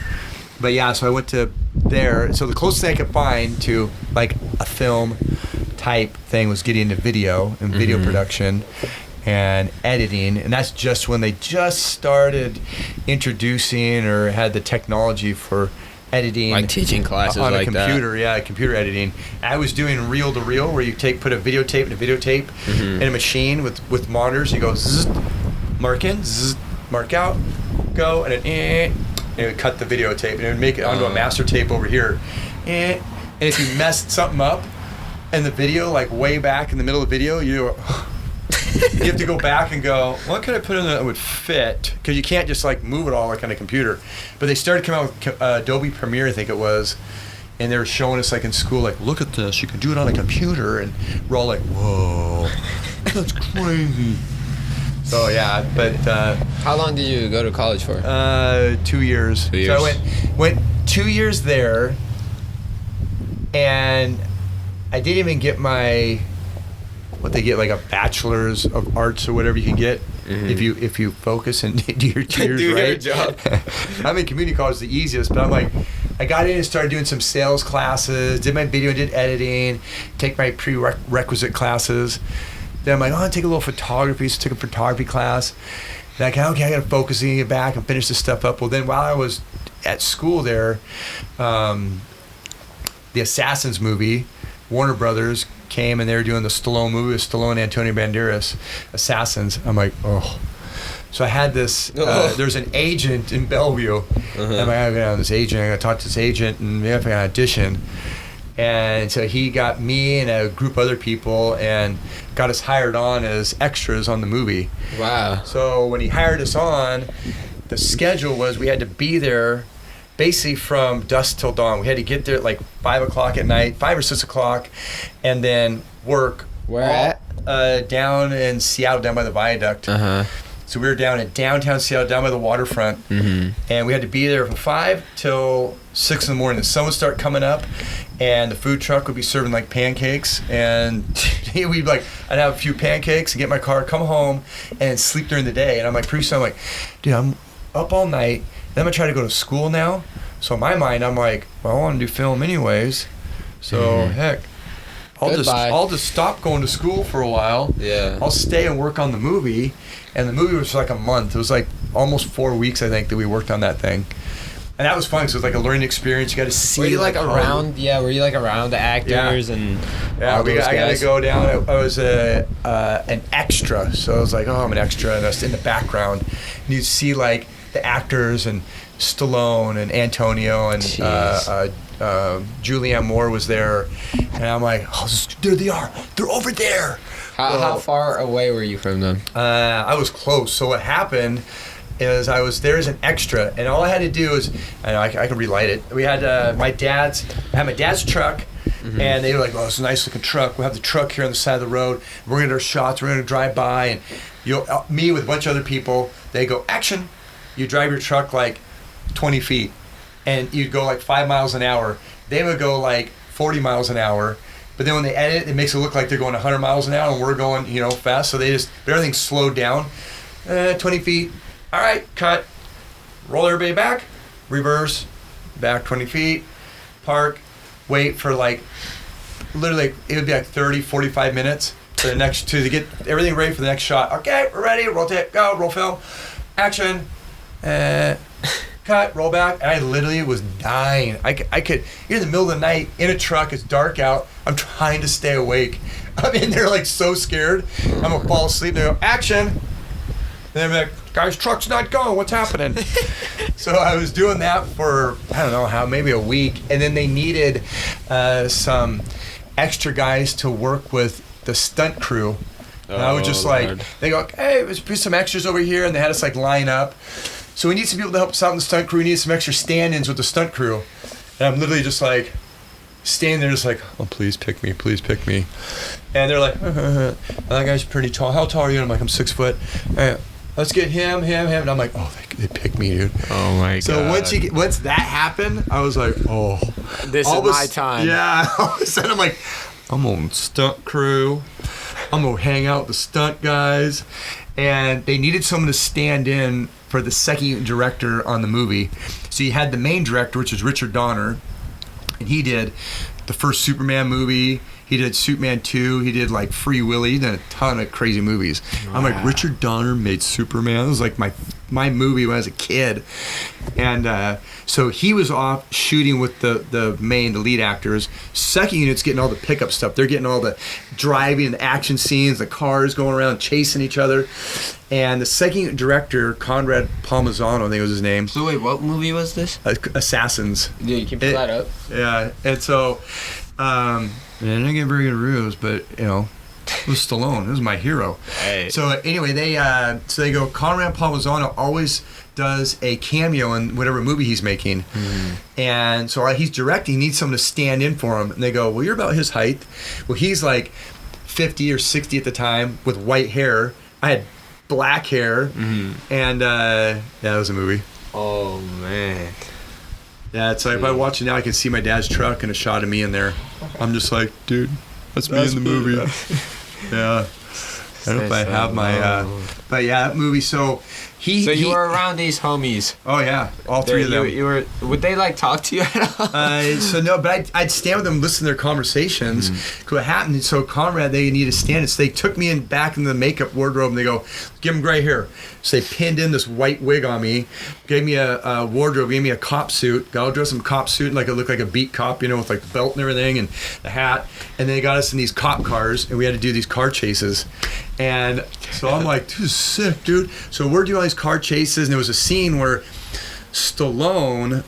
But yeah, so I went to there. So the closest thing I could find to like a film type thing was getting into video and video production and editing. And that's just when they just started introducing or had the technology for editing. Like teaching classes on like a that. computer, yeah, computer editing. I was doing reel to reel where you put a videotape and a videotape in a machine with monitors. You go zzz, mark in, zzz, mark out, go, and it would cut the videotape, and it would make it onto a master tape over here. And if you messed something up in the video, like way back in the middle of the video, you have to go back and go, what could I put in there that would fit? Because you can't just like move it all like on a computer. But they started coming out with Adobe Premiere, I think it was, and they were showing us like in school, like, look at this, you can do it on a computer, and we're all like, whoa, that's crazy. So yeah, but How long did you go to college for? 2 years. 2 years. So I went 2 years there, and I didn't even get my what they get, like a bachelor's of arts or whatever you can get if you focus and do your 2 years Do right. your job. I mean, community college is the easiest, but I'm like, I got in and started doing some sales classes, did my video, did editing, take my prerequisite classes. Then I'm like, oh, I'll take a little photography, so I took a photography class. Then I got to focus and get back and finish this stuff up. Well, then while I was at school there, the Assassins movie, Warner Brothers came and they were doing the Stallone movie with Stallone and Antonio Banderas, Assassins. I'm like, oh. So I had this, there's an agent in Bellevue. I'm like, I got this agent, I got to talk to this agent and maybe if I can audition. And so he got me and a group of other people and got us hired on as extras on the movie. Wow. So when he hired us on, the schedule was we had to be there basically from dusk till dawn. We had to get there at like 5 o'clock at night, 5 or 6 o'clock, and then work. Where at? Down in Seattle, down by the viaduct. So we were down in downtown Seattle, down by the waterfront, and we had to be there from 5 till 6 in the morning. The sun would start coming up, and the food truck would be serving like pancakes, and we'd like, I'd have a few pancakes and get in my car, come home, and sleep during the day. And I'm like, pretty soon I'm like, dude, I'm up all night, then I'm gonna try to go to school now. So in my mind, I'm like, well, I want to do film anyways, so heck. I'll just stop going to school for a while. Yeah. I'll stay and work on the movie. And the movie was like a month. It was like almost 4 weeks, I think, that we worked on that thing. And that was fun because it was like a learning experience. You got to see. Were you like around? Yeah. Were you like around the actors and? Yeah, all those I got guys? to go down. I was an extra, so I was like, oh, I'm an extra, and I was in the background. And you'd see like the actors and Stallone and Antonio and Julianne Moore was there, and I'm like, oh, there they are. They're over there. How far away were you from them? I was close. So what happened is I was there as an extra, and all I had to do is, I know I can relight it. We had my dad's truck, and they were like, "Oh, it's a nice looking truck. We'll have the truck here on the side of the road. We're gonna do our shots. We're gonna drive by, and me with a bunch of other people. They go action. You drive your truck like 20 feet, and you'd go like 5 miles an hour. They would go like 40 miles an hour." But then when they edit, it makes it look like they're going 100 miles an hour and we're going, fast. So everything's slowed down. 20 feet. All right, cut. Roll everybody back. Reverse. Back 20 feet. Park. Wait for literally, it would be like 30, 45 minutes for the next to get everything ready for the next shot. Okay, we're ready. Roll tape. Go. Roll film. Action. Cut, roll back, and I literally was dying. I could, you're in the middle of the night, in a truck, it's dark out, I'm trying to stay awake. I'm in there like so scared, I'm gonna fall asleep, they go, action! And then I'm like, guys, truck's not going, what's happening? So I was doing that for, I don't know how, maybe a week, and then they needed some extra guys to work with the stunt crew. And I was just like, they go, hey, let's put some extras over here, and they had us like line up. So we need some people to help us out in the stunt crew. We need some extra stand-ins with the stunt crew. And I'm literally just like, standing there just like, oh, please pick me, please pick me. And they're like, that guy's pretty tall. How tall are you? And I'm like, I'm 6 foot. All right, let's get him. And I'm like, oh, they picked me, dude. Oh my God. So once that happened, I was like, oh. This is my time. Yeah, all of a sudden I'm like, I'm on stunt crew. I'm going to hang out with the stunt guys. And they needed someone to stand in for the second director on the movie. So you had the main director, which is Richard Donner, and he did the first Superman movie. He did Superman 2. He did like Free Willy. He did a ton of crazy movies. Wow. I'm like, Richard Donner made Superman. It was like my my movie when I was a kid, and so he was off shooting with the lead actors. Second unit's getting all the pickup stuff. They're getting all the driving and action scenes, the cars going around chasing each other. And the second unit director, Conrad Palmisano, I think was his name. So wait, what movie was this? Assassins. Yeah, you can pull that up. Yeah, and so, I didn't get very good reviews, but you know, it was Stallone. It was my hero. Hey. So anyway, they go. Conrad Palmisano always does a cameo in whatever movie he's making, and so he's directing. He needs someone to stand in for him, and they go, "Well, you're about his height." Well, he's like 50 or 60 at the time with white hair. I had black hair, and that was a movie. Oh man. Yeah, it's like if I watch it now, I can see my dad's truck and a shot of me in there. I'm just like, dude, that's me in the movie. Yeah. I don't know if I have my, but yeah, that movie. So you were around these homies. Oh yeah, all three of them. You were. Would they like talk to you at all? So no, but I'd stand with them, listen to their conversations. What happened? So Conrad, they needed to stand, so they took me back in the makeup wardrobe, and they go, "Give him gray hair." So they pinned in this white wig on me, gave me a wardrobe, gave me a cop suit. Got all dressed in a cop suit, like it looked like a beat cop, you know, with like the belt and everything and the hat. And they got us in these cop cars, and we had to do these car chases. And so I'm like, this is sick, dude. So we're doing all these car chases, and there was a scene where Stallone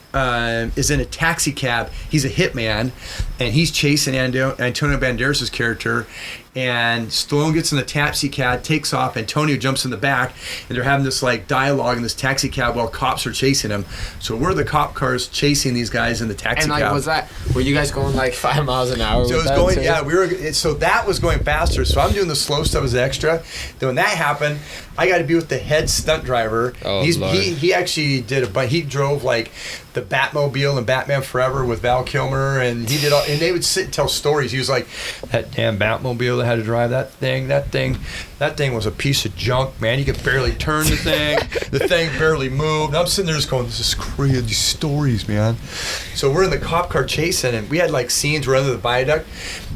is in a taxi cab. He's a hitman, and he's chasing Antonio Banderas' character. And Stallone gets in the taxi cab, takes off. Antonio jumps in the back, and they're having this like dialogue in this taxi cab while cops are chasing him. So we're the cop cars chasing these guys in the taxi cab. And were you guys going like 5 miles an hour? So it was going, yeah, so that was going faster. So I'm doing the slow stuff as extra. Then when that happened, I got to be with the head stunt driver. Oh, he actually did he drove like the Batmobile and Batman Forever with Val Kilmer, and he did all, and they would sit and tell stories. He was like, that damn Batmobile that had to drive that thing was a piece of junk, man. You could barely turn the thing. The thing barely moved. And I'm sitting there just going, this is crazy, these stories, man. So we're in the cop car chasing, and we had like scenes where under the viaduct,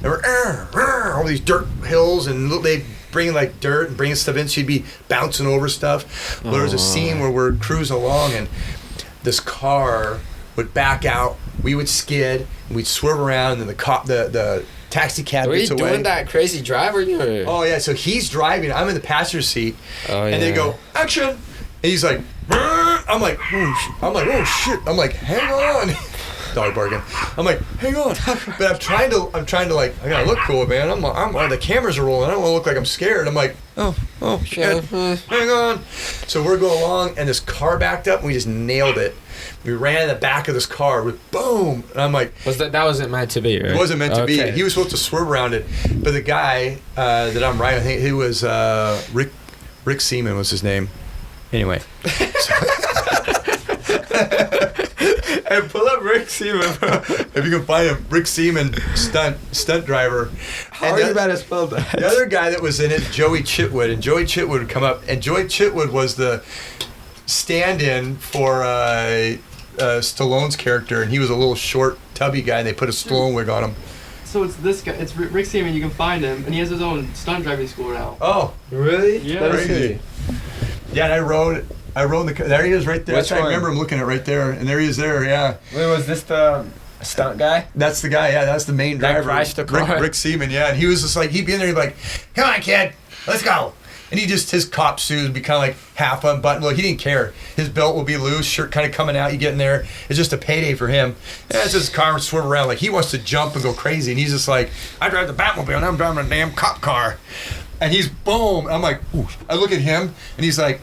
there were all these dirt hills, and they bringing like dirt and bringing stuff in, so you'd be bouncing over stuff. Well, there was a scene where we're cruising along, and this car would back out, we would skid, and we'd swerve around, and then the taxi cab gets away. Were you doing that crazy drive, or you? Oh yeah, so he's driving, I'm in the passenger seat, and they go, action, and he's like, I'm like, oh shit, I'm like, hang on. Dog barking. I'm like, hang on, but I'm trying to like, I gotta look cool, man. I'm the cameras are rolling. I don't want to look like I'm scared. I'm like, oh shit, hang on. So we're going along, and this car backed up, and we just nailed it. We ran in the back of this car with boom, and I'm like, that wasn't meant to be, right? It wasn't meant to be. He was supposed to swerve around it, but the guy that I'm riding, I think he was Rick Seaman was his name. Anyway. And pull up Rick Seaman, bro. If you can find him, Rick Seaman, stunt driver. How are you about to spell that? The other guy that was in it, Joey Chitwood, and Joey Chitwood would come up, and Joey Chitwood was the stand-in for Stallone's character, and he was a little short, tubby guy, and they put a Stallone wig on him. So it's this guy. It's Rick Seaman. You can find him, and he has his own stunt driving school now. Oh, really? Yeah. Crazy. Yeah, and I rode there he is right there. Which one? I remember him looking at right there, and there he is there, yeah. Wait, was this the stunt guy? That's the guy, yeah, that's the main driver. crashed the car. Rick Seaman, yeah, and he was just like, he'd be in there, he'd be like, come on, kid, let's go. And his cop suit would be kind of like half unbuttoned. Look, he didn't care. His belt would be loose, shirt kind of coming out, you get in there. It's just a payday for him. And it's just car would swerve around, like he wants to jump and go crazy, and he's just like, I drive the Batmobile, and I'm driving a damn cop car. And he's boom, and I'm like, ooh. I look at him, and he's like,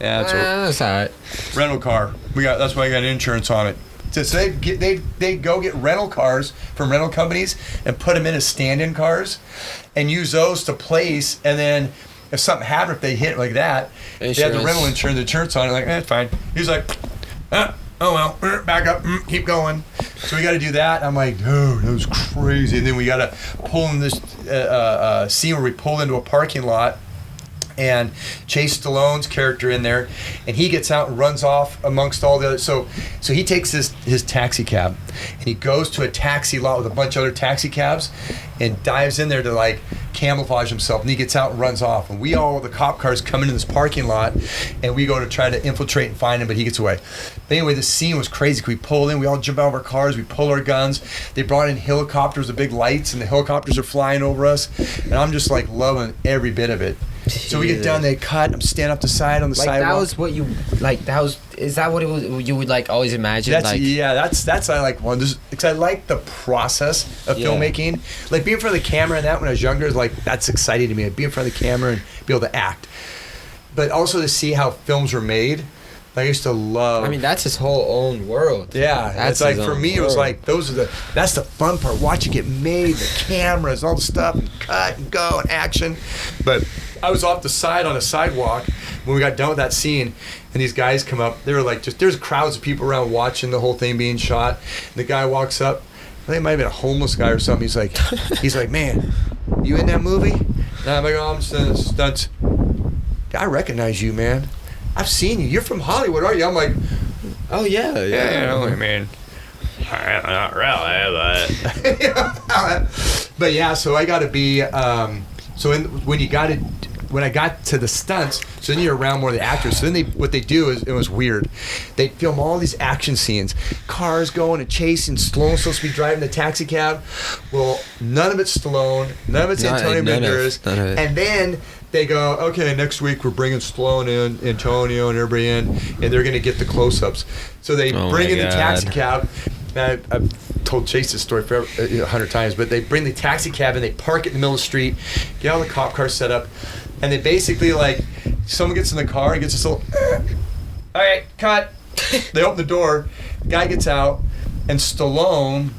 yeah, that's all right. Rental car. That's why I got insurance on it. So they go get rental cars from rental companies and put them in as stand-in cars, and use those to place. And then if something happened, if they hit like that, they have the rental insurance on it. Like, it's fine. He's like, oh well, back up, keep going. So we got to do that. I'm like, dude, that was crazy. And then we got to pull in this scene where we pulled into a parking lot. and Chase Stallone's character in there, and he gets out and runs off amongst all the other. So he takes his taxi cab, and he goes to a taxi lot with a bunch of other taxi cabs, and dives in there to like camouflage himself, and he gets out and runs off. And the cop cars come into this parking lot, and we go to try to infiltrate and find him, but he gets away. But anyway, the scene was crazy. We pull in, we all jump out of our cars, we pull our guns. They brought in helicopters with big lights, and the helicopters are flying over us, and I'm just like loving every bit of it. So we get down, they cut. I'm standing up the side on the sidewalk. That was what you like. Is that what it was? You would like always imagine? That's I like one because I like the process of filmmaking. Like being in front of the camera and that when I was younger is like that's exciting to me. Like, be in front of the camera and be able to act, but also to see how films were made. I used to love. I mean, that's his whole own world. Yeah, that's it's like for me, it was like that's the fun part. Watch it get made, the cameras, all the stuff, and cut and go and action. But I was off the side on a sidewalk when we got done with that scene, and these guys come up. They were like, there's crowds of people around watching the whole thing being shot. And the guy walks up. I think it might have been a homeless guy or something. He's like, man, you in that movie? And I'm like, oh, I'm just in stunts. I recognize you, man. I've seen you. You're from Hollywood, aren't you? I'm like, oh yeah. I mean, not really, but yeah. So I got to be. When I got to the stunts, so then you're around more of the actors. So then what they do is, it was weird. They film all these action scenes, cars going and chasing. Stallone's supposed to be driving the taxi cab. Well, none of it's Stallone. None of it's Antonio Banderas. And then they go, okay, next week we're bringing Stallone in, Antonio, and everybody in, and they're going to get the close-ups. So they bring in the taxi cab. And I've told Chase this story 100 times, but they bring the taxi cab and they park it in the middle of the street, get all the cop cars set up, and they basically like, someone gets in the car and gets this little, all right, cut. They open the door, guy gets out, and Stallone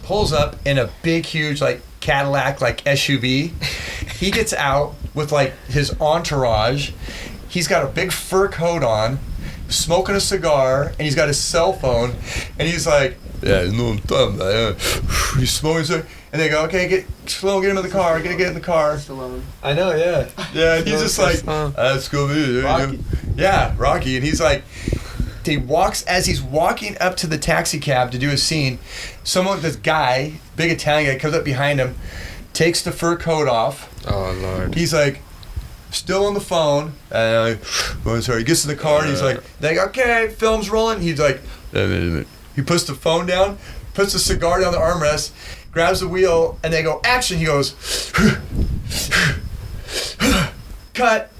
pulls up in a big, huge, like, Cadillac, like, SUV. He gets out with, like, his entourage. He's got a big fur coat on, smoking a cigar, and he's got his cell phone, and he's like, yeah, you know what I'm talking about. He's smoking cigar. And they go, okay, get him in the car, get in the car. Stallone. I know, yeah. Yeah, and he's just like, that's cool, Rocky. Yeah, Rocky. And he's like, as he's walking up to the taxi cab to do a scene, this guy, big Italian guy, comes up behind him, takes the fur coat off. Oh, Lord. He's like, still on the phone. He gets in the car and he's like, okay, film's rolling. He's like, he puts the phone down, puts the cigar down the armrest, grabs the wheel, and they go, action. He goes, cut,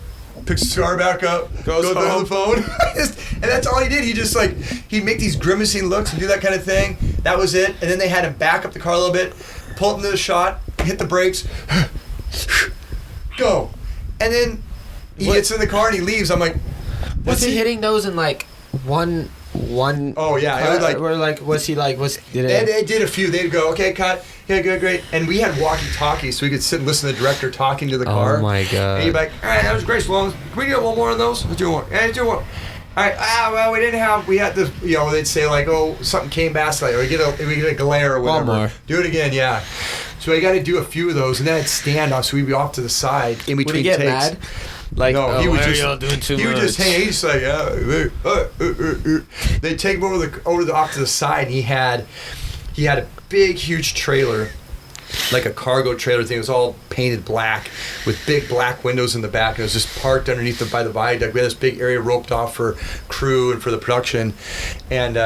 picks the cigar back up, goes back on the phone. And that's all he did. He just like, he'd make these grimacing looks and do that kind of thing. That was it. And then they had him back up the car a little bit, pull up into the shot, hit the brakes, go. And then he gets in the car and he leaves. I'm like, was he hitting those in like one? Oh yeah, it was like. They did a few. They'd go, okay, cut. Yeah, good, great. And we had walkie-talkies, so we could sit and listen to the director talking to the car. Oh my god. And he'd be like, all right, that was great, Sloan. Can we get one more of those? Let's do one. Yeah, let's do one. All right. Well, we had this. You know, they'd say like, oh, something came back, like, or we get a glare or whatever. One more. Do it again, yeah. So I got to do a few of those, and then I'd stand off, so we'd be off to the side in between Would he get takes. mad? Like, no, he was just doing too he much. would just hang. He's like, They'd take him off to the side, and he had a big, huge trailer, like a cargo trailer thing. It was all painted black with big black windows in the back, and it was just parked underneath by the viaduct. We had this big area roped off for crew and for the production, and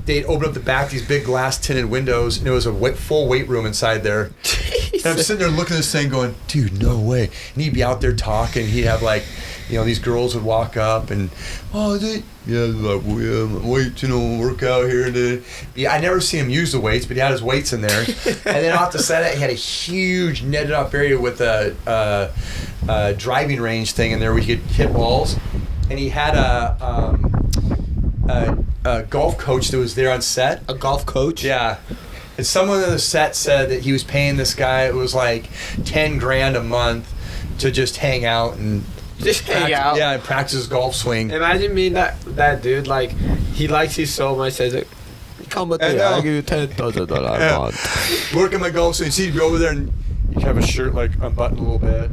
they'd open up the back, these big glass tinted windows, and it was a full weight room inside there. And I'm sitting there looking at this thing going, dude, no way. And he'd be out there talking. He'd have like, you know, these girls would walk up and, weights, work out here. And yeah, I never seen him use the weights, but he had his weights in there. And then off the side of that, he had a huge netted off area with a driving range thing in there where you could hit balls. And he had a golf coach that was there on set. A golf coach? Yeah. And someone on the set said that he was paying this guy, it was like $10,000 a month to just hang out and hang out. Yeah, and practice his golf swing. Imagine being that dude, like, he likes you so much, says it. Come with me, I'll give you $10,000 a month. Working my golf swing. So he'd be over there and you'd have a shirt like unbuttoned a little bit.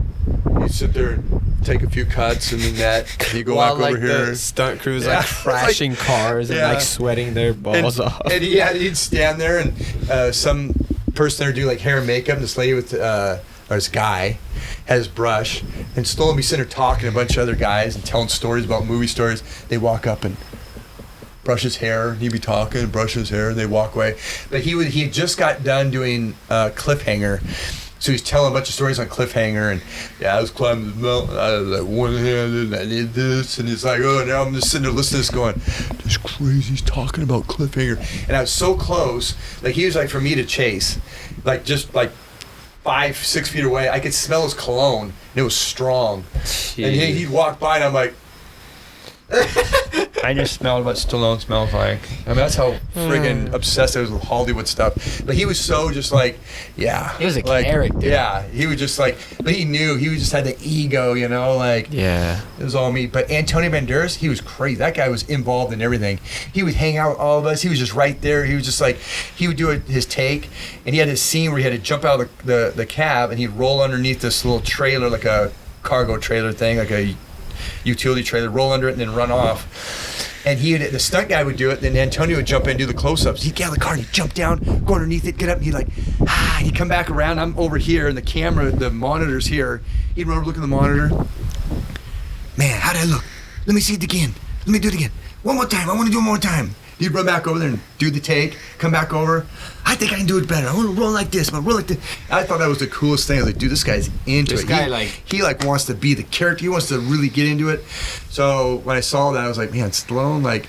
You'd sit there and take a few cuts and then that. You go While back over like here. the stunt crews Yeah. like It's crashing cars and yeah. like sweating their balls off. And he'd stand there and some person there do like hair and makeup. And this lady with, or this guy, had his brush. And slowly be sitting there talking to a bunch of other guys and telling stories about movie stories. They walk up and brush his hair. He'd be talking, brush his hair, and they walk away. But he had just got done doing Cliffhanger. So he's telling a bunch of stories on Cliffhanger, and yeah, I was climbing the mountain, I was like one-handed, and I did this, and he's like, oh, now I'm just sitting there listening to this going, this crazy's talking about Cliffhanger. And I was so close, like he was like for me to chase, like just like 5-6 feet away, I could smell his cologne, and it was strong. Jeez. And he'd walk by, and I'm like, I just smelled what Stallone smells like. I mean, that's how friggin' obsessed I was with Hollywood stuff. But he was so just like, yeah. He was a like, character. Yeah, he was just like, but he knew, he just had the ego, you know, like, Yeah. it was all me. But Antonio Banderas, he was crazy. That guy was involved in everything. He would hang out with all of us. He was just right there. He was just like, he would do his take, and he had this scene where he had to jump out of the cab, and he'd roll underneath this little trailer, like a cargo trailer thing, like a utility trailer, roll under it, and then run off. And the stunt guy would do it, then Antonio would jump in and do the close-ups. He'd get out of the car, and he'd jump down, go underneath it, get up, and he'd like, he'd come back around. I'm over here, and the camera, the monitor's here. He'd run over, look at the monitor. Man, how did I look? Let me see it again. Let me do it again. One more time. I want to do it one more time. He'd run back over there and do the take, come back over. I think I can do it better. I want to roll like this. I want to roll like this. I thought that was the coolest thing. I was like, dude, this guy's into This it. guy, He wants to be the character. He wants to really get into it. So when I saw that, I was like, man, Stallone, like,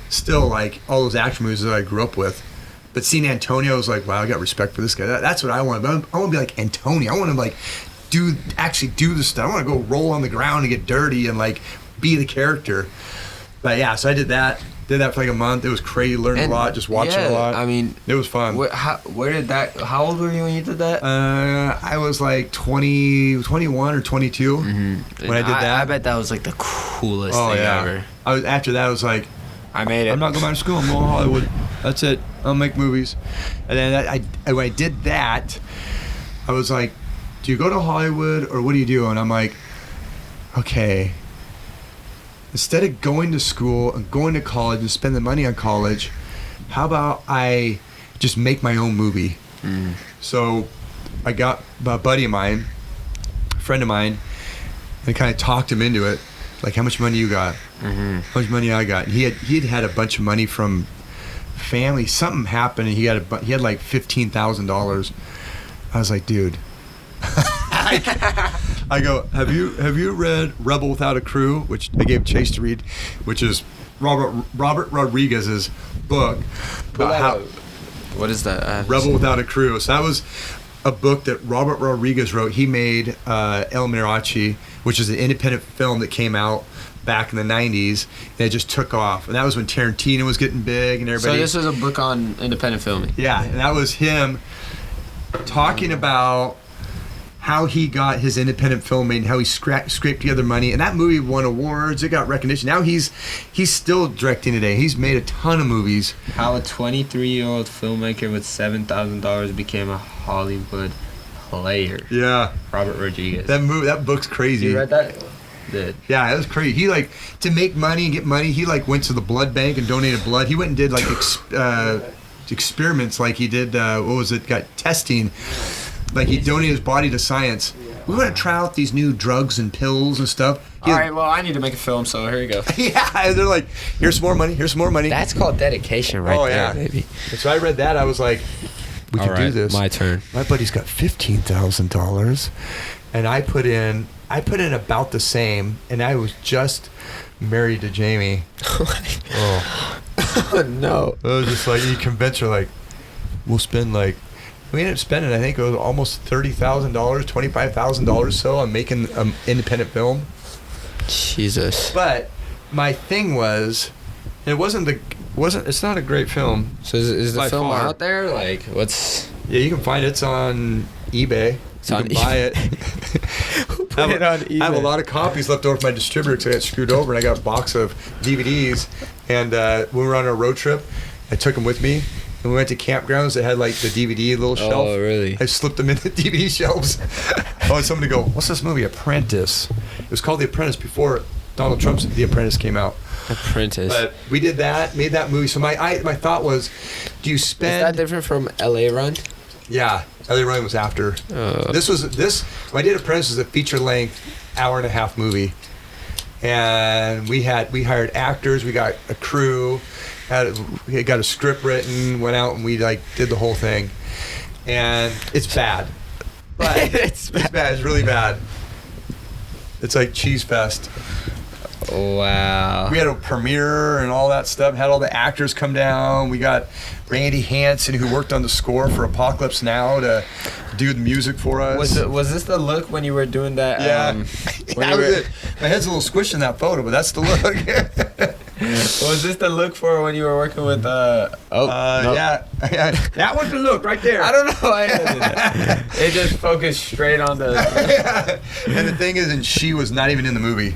still like all those action movies that I grew up with. But seeing Antonio, I was like, wow, I got respect for this guy. That's what I want. But I want to be like Antonio. I want to like actually do the stuff. I want to go roll on the ground and get dirty and like be the character. But yeah, so I did that. Did that for like a month. It was crazy. Learned a lot. Just watching a lot. I mean, it was fun. where did that? How old were you when you did that? I was like 21 or 22 when I did that. I bet that was like the coolest Oh thing yeah. ever. After that, I was like, I made it. I'm not going back to school. I'm going to Hollywood. That's it. I'll make movies. And then when I did that, I was like, do you go to Hollywood or what do you do? And I'm like, okay. Instead of going to school and going to college and spend the money on college, how about I just make my own movie? So I got a buddy of mine, a friend of mine, and kind of talked him into it. Like, how much money you got? How much money I got? And he'd had a bunch of money from family. Something happened, and he had like $15,000. I was like, dude. I go, have you read Rebel Without a Crew, which I gave Chase to read, which is Robert Rodriguez's book about how what is that? Rebel Without a Crew. So that was a book that Robert Rodriguez wrote. He made El Mariachi, which is an independent film that came out back in the 90s, and it just took off. And that was when Tarantino was getting big and everybody. So this was a book on independent filming. Yeah, and that was him talking about how he got his independent film made and how he scraped together money. And that movie won awards. It got recognition. Now he's still directing today. He's made a ton of movies. How a 23-year-old filmmaker with $7,000 became a Hollywood player. Yeah. Robert Rodriguez. That book's crazy. You read that? Did. Yeah, it was crazy. He to make money and get money, he went to the blood bank and donated blood. He went and did experiments like he did, got testing. Like he donated his body to science. We want to try out these new drugs and pills and stuff. All right, well, I need to make a film, so here you go. Yeah, they're like, here's some more money, here's some more money. That's called dedication right there, baby. And so I read that, I was like, we can do this. My turn. My buddy's got $15,000, and I put in about the same, and I was just married to Jamie. Oh, no. I was just like, you convince her, like, we'll spend like, we ended up spending, I think it was almost $30,000, $25,000 or so on making an independent film. Jesus. But my thing was, it's not a great film. So is the By film far. out there? Like, what's... Yeah, you can find it. It's on eBay. You can buy it. Who put it on eBay? I have a lot of copies left over from my distributor because I got screwed over, and I got a box of DVDs. And when we were on our road trip, I took them with me. and we went to campgrounds that had like the DVD little shelf. Oh, really? I slipped them in the DVD shelves. I want somebody to go, what's this movie, Apprentice? It was called The Apprentice before Donald Trump's The Apprentice came out. Apprentice. But we did that, made that movie. So my thought was, do you spend... Is that different from LA Run? Yeah, LA Run was after. When I did Apprentice was a feature-length, hour-and-a-half movie. And we hired actors, we got a crew, we got a script written, went out and we like did the whole thing. And it's bad. But it's bad, it's really bad. It's like Cheese Fest. Wow. We had a premiere and all that stuff, had all the actors come down. We got Randy Hansen, who worked on the score for Apocalypse Now, to do the music for us. Was this the look when you were doing that? Yeah. That was it. My head's a little squished in that photo, but that's the look. Was this the look for when you were working with no. Yeah. That was the look right there. I don't know. It just focused straight on the. And the thing is, and she was not even in the movie.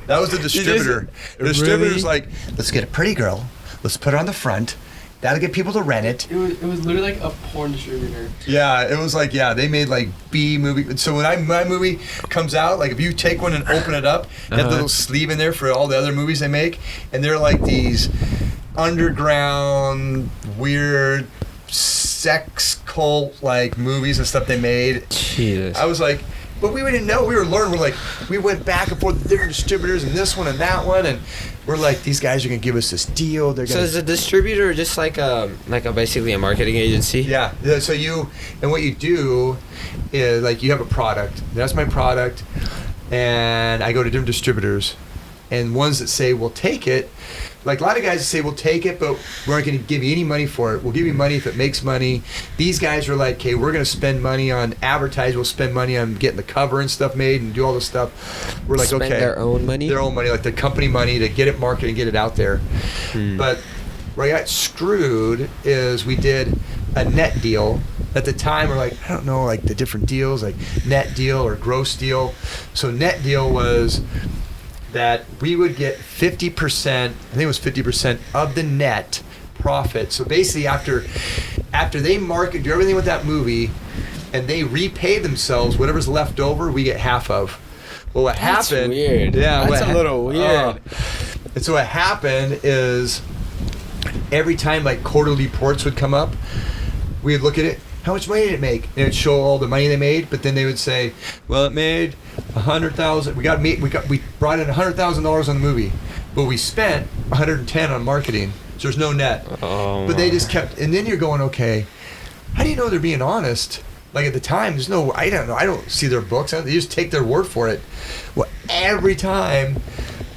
That was the distributor. The distributor's like, let's get a pretty girl. Let's put her on the front. That'll get people to rent it. It was literally like a porn distributor. Yeah, it was like, they made like B movie. So when my movie comes out, like if you take one and open it up, they have the little sleeve in there for all the other movies they make. And they're like these underground, weird, sex cult like movies and stuff they made. Jesus. I was like, but we didn't know. We were learning. We went back and forth with different distributors and this one and that one, and we're like, these guys are gonna give us this deal. They're gonna. So is a distributor just like a basically a marketing agency? Yeah. So what you do is like you have a product. That's my product, and I go to different distributors, and ones that say we'll take it. Like a lot of guys say we'll take it, but we're not going to give you any money for it. We'll give you money if it makes money. These guys are like, okay, we're going to spend money on advertising. We'll spend money on getting the cover and stuff made and do all this stuff. We're like, spend okay, their own money, like the company money to get it marketed and get it out there. But where I got screwed is we did a net deal. At the time, we're like, I don't know, like the different deals, like net deal or gross deal. So net deal was that we would get 50%, I think it was 50% of the net profit. So basically after they do everything with that movie and they repay themselves, whatever's left over, we get half of. Well, what That's happened... weird. Yeah, That's a little weird. And so what happened is every time like quarterly reports would come up, we'd look at it, how much money did it make? And it would show all the money they made, but then they would say, well, it made $100,000. We brought in $100,000 on the movie, but we spent $110 on marketing. So there's no net. Oh, but they just kept, and then you're going, okay, how do you know they're being honest? Like at the time, there's no, I don't know, I don't see their books. They just take their word for it. Well, every time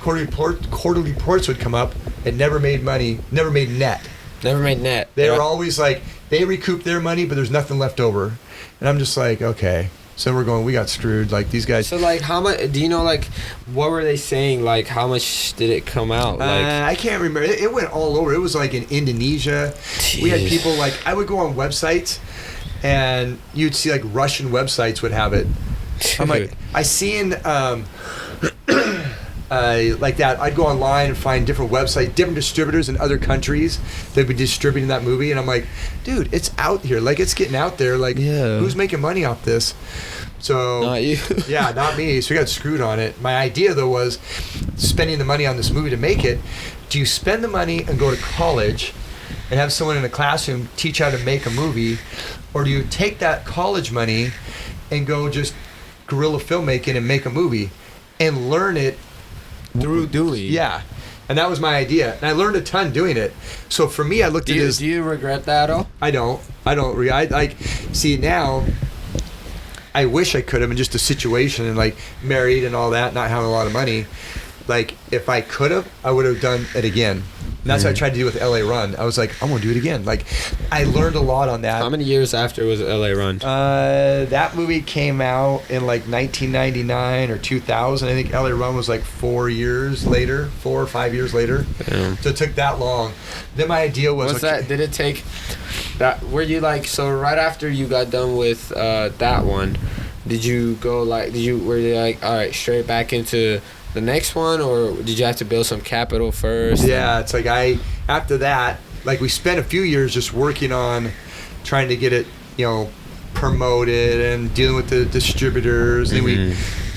quarterly reports would come up, it never made money, never made net. Never made net. They were always like, they recoup their money, but there's nothing left over. And I'm just like, okay. So we're going, we got screwed. Like these guys. So like how much, do you know like, what were they saying? Like how much did it come out? Like I can't remember. It went all over. It was like in Indonesia. Jeez. We had people like, I would go on websites and you'd see like Russian websites would have it. I'm like, I seen like that. I'd go online and find different websites, different distributors in other countries that would be distributing that movie, and I'm like, dude, it's out here. Like it's getting out there. Like who's making money off this? So not you. Yeah, not me. So we got screwed on it. My idea though was spending the money on this movie to make it. Do you spend the money and go to college and have someone in a classroom teach how to make a movie, or do you take that college money and go just guerrilla filmmaking and make a movie and learn it through doing? Yeah. And that was my idea. And I learned a ton doing it. So for me, I looked at this. Do you regret that at all? I don't. I see now, I wish I could have in just a situation and like married and all that, not having a lot of money. Like if I could have, I would have done it again. And that's what I tried to do with LA Run. I was like, I'm going to do it again. Like I learned a lot on that. How many years after was LA Run? That movie came out in like 1999 or 2000. I think LA Run was like 4 or 5 years later. Damn. So it took that long. Then my idea was... What's that? Did it take... that? Were you like... So right after you got done with that one, did you go like... Were you like, all right, straight back into the next one, or did you have to build some capital first? Yeah, it's like after that, like we spent a few years just working on trying to get it, promoted and dealing with the distributors. And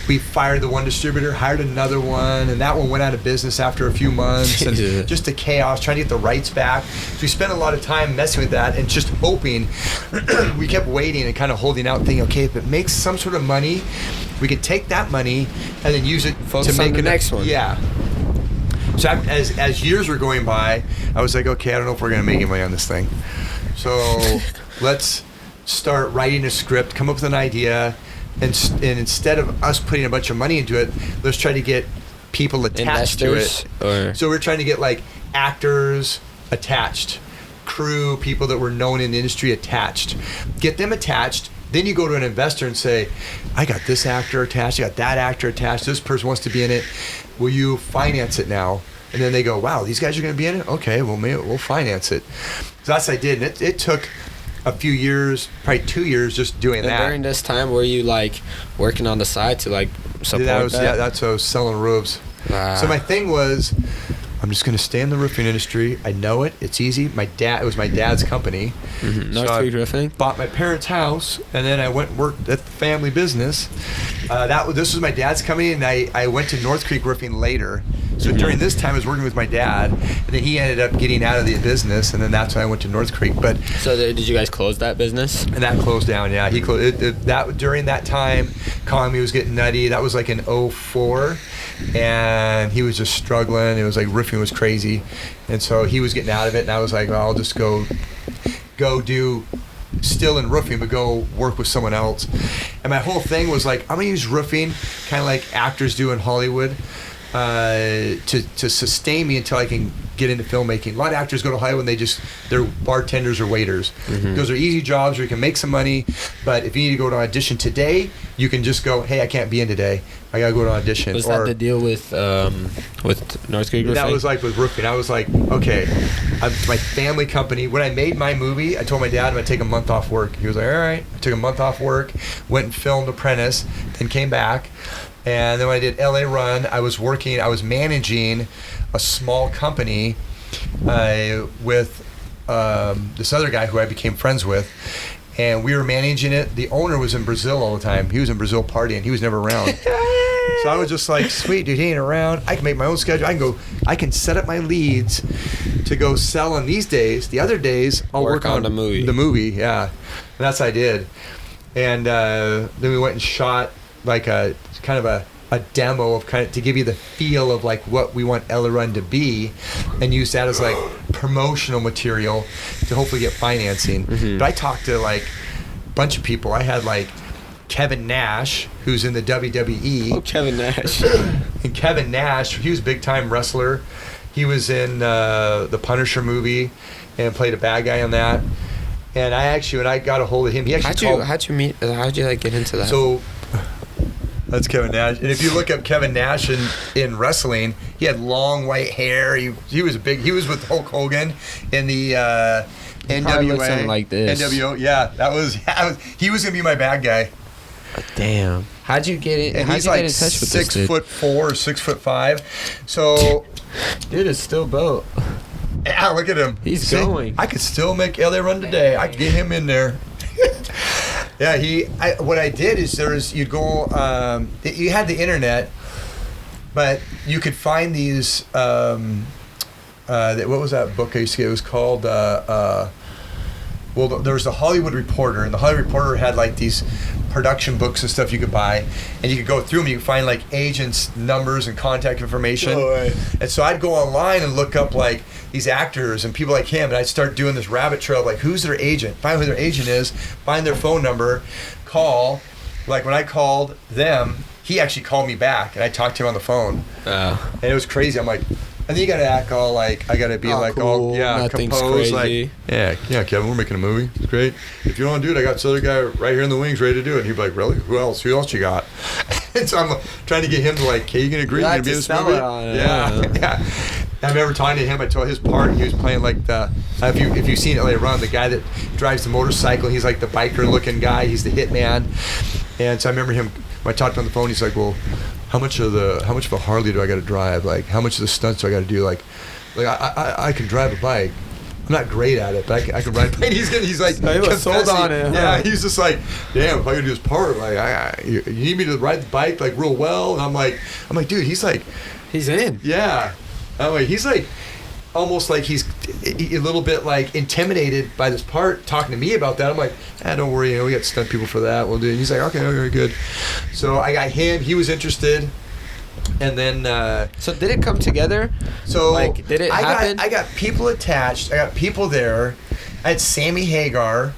we fired the one distributor, hired another one, and that one went out of business after a few months. And just the chaos, trying to get the rights back. So we spent a lot of time messing with that and just hoping. We kept waiting and kind of holding out, thinking, okay, if it makes some sort of money, we could take that money and then use it Focus to make on the next one. Yeah. So as years were going by, I was like, okay, I don't know if we're going to make any money on this thing. So let's start writing a script, come up with an idea, and instead of us putting a bunch of money into it, let's try to get people attached Investors, to it. So we're trying to get like actors attached, crew, people that were known in the industry attached. Get them attached. Then you go to an investor and say, I got this actor attached, I got that actor attached, this person wants to be in it. Will you finance it now? And then they go, wow, these guys are going to be in it? Okay, well, maybe we'll finance it. So that's what I did. And it took a few years, probably 2 years, just doing that. During this time, were you like working on the side to like support that? Yeah, that's what I was selling roofs. So my thing was, I'm just going to stay in the roofing industry. I know it. It's easy. It was my dad's company. North Creek Roofing. Bought my parents' house, and then I went and worked at the family business. This was my dad's company, and I went to North Creek Roofing later. So during this time, I was working with my dad, and then he ended up getting out of the business, and then that's when I went to North Creek. But so did you guys close that business? And that closed down. Yeah, he closed that during that time. Economy was getting nutty. That was like in 2004. And he was just struggling. It was like roofing was crazy, and so he was getting out of it. And I was like, well, I'll just go do still in roofing, but go work with someone else. And my whole thing was like, I'm gonna use roofing, kind of like actors do in Hollywood, to sustain me until I can get into filmmaking. A lot of actors go to Hollywood and they're bartenders or waiters. Those are easy jobs where you can make some money, but if you need to go to audition today, you can just go, hey, I can't be in today. I gotta go to audition. Was that the deal with North Creek Roofing? That was like with roofing. I was like, okay, it's my family company. When I made my movie, I told my dad I'm gonna take a month off work. He was like, all right. I took a month off work, went and filmed Apprentice, then came back. And then when I did LA Run, I was managing a small company with this other guy who I became friends with. And we were managing it. The owner was in Brazil all the time. He was in Brazil partying. He was never around. So I was just like, sweet, dude, he ain't around. I can make my own schedule. I can set up my leads to go sell on these days. The other days, I'll work on the movie. The movie, yeah. And that's what I did. And then we went and shot like a kind of a demo of to give you the feel of like what we want LA Run to be, and use that as like promotional material to hopefully get financing. But I talked to like a bunch of people. I had like Kevin Nash, who's in the WWE. Oh, Kevin Nash. And Kevin Nash, he was a big time wrestler. He was in the Punisher movie and played a bad guy on that. And when I got a hold of him, he actually how'd you like get into that? So that's Kevin Nash. And if you look up Kevin Nash in wrestling, he had long white hair. He was he was with Hulk Hogan in the NWA. Something like this. NWO, yeah. He was gonna be my bad guy. Damn. How'd you get it? And How'd he's you like get in touch with this dude? 6'4" or 6'5". So dude is still built. Yeah, look at him. He's going. I could still make LA Run today. I could get him in there. Yeah, what I did is you'd go, you had the internet, but you could find these, what was that book I used to get? It was called, there was the Hollywood Reporter, and the Hollywood Reporter had like these production books and stuff you could buy, and you could go through them. You could find like agents' numbers and contact information. Oh, right. And so I'd go online and look up like these actors and people like him, and I'd start doing this rabbit trail of like, who's their agent? Find who their agent is, find their phone number, call. Like when I called them, he actually called me back, and I talked to him on the phone. Oh. And it was crazy. I'm like, and then you gotta act all like, I gotta be like cool. all, yeah, Nothing's composed, crazy. like, yeah, Kevin, we're making a movie. It's great. If you want to do it, I got this other guy right here in the wings ready to do it. And he'd be like, really? Who else you got? And so I'm trying to get him to like, hey, you can agree to be in this movie? Yeah. I remember talking to him. I told his part. He was playing like if you've seen LA Run, the guy that drives the motorcycle. He's like the biker-looking guy. He's the hitman. And so I remember him. When I talked to him on the phone, he's like, well, how much of a Harley do I got to drive? Like, how much of the stunts do I got to do? Like I can drive a bike. I'm not great at it, but I can ride. And he's like, he was sold confessing. on it, huh? Yeah, he's just like, damn, if I could do this part, like, you need me to ride the bike like real well, and I'm like, dude, he's like, He's in. yeah, I'm like, he's like, almost like he's a little bit like intimidated by this part, talking to me about that. I'm like, don't worry, we got stunt people for that. We'll do it. And he's like, okay, good. So I got him. He was interested. And then So did it come together? so Like, did it happen? I got people attached. I got people there. I had Sammy Hagar,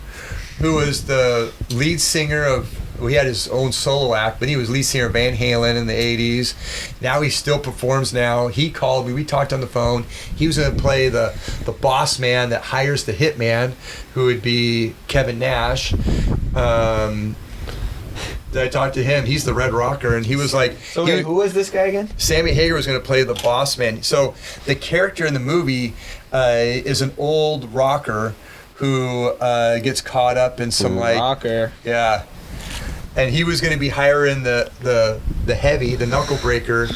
who was the lead singer of. Well, he had his own solo act, but he was lead singer of Van Halen in the 80s. Now he still performs now. He called me. We talked on the phone. He was going to play the boss man that hires the hitman, who would be Kevin Nash. I talked to him. He's the Red Rocker, and he was like... So wait, who was this guy again? Sammy Hagar was going to play the boss man. So the character in the movie is an old rocker who gets caught up in some rocker. Yeah. And he was going to be hiring the heavy, the knuckle breaker,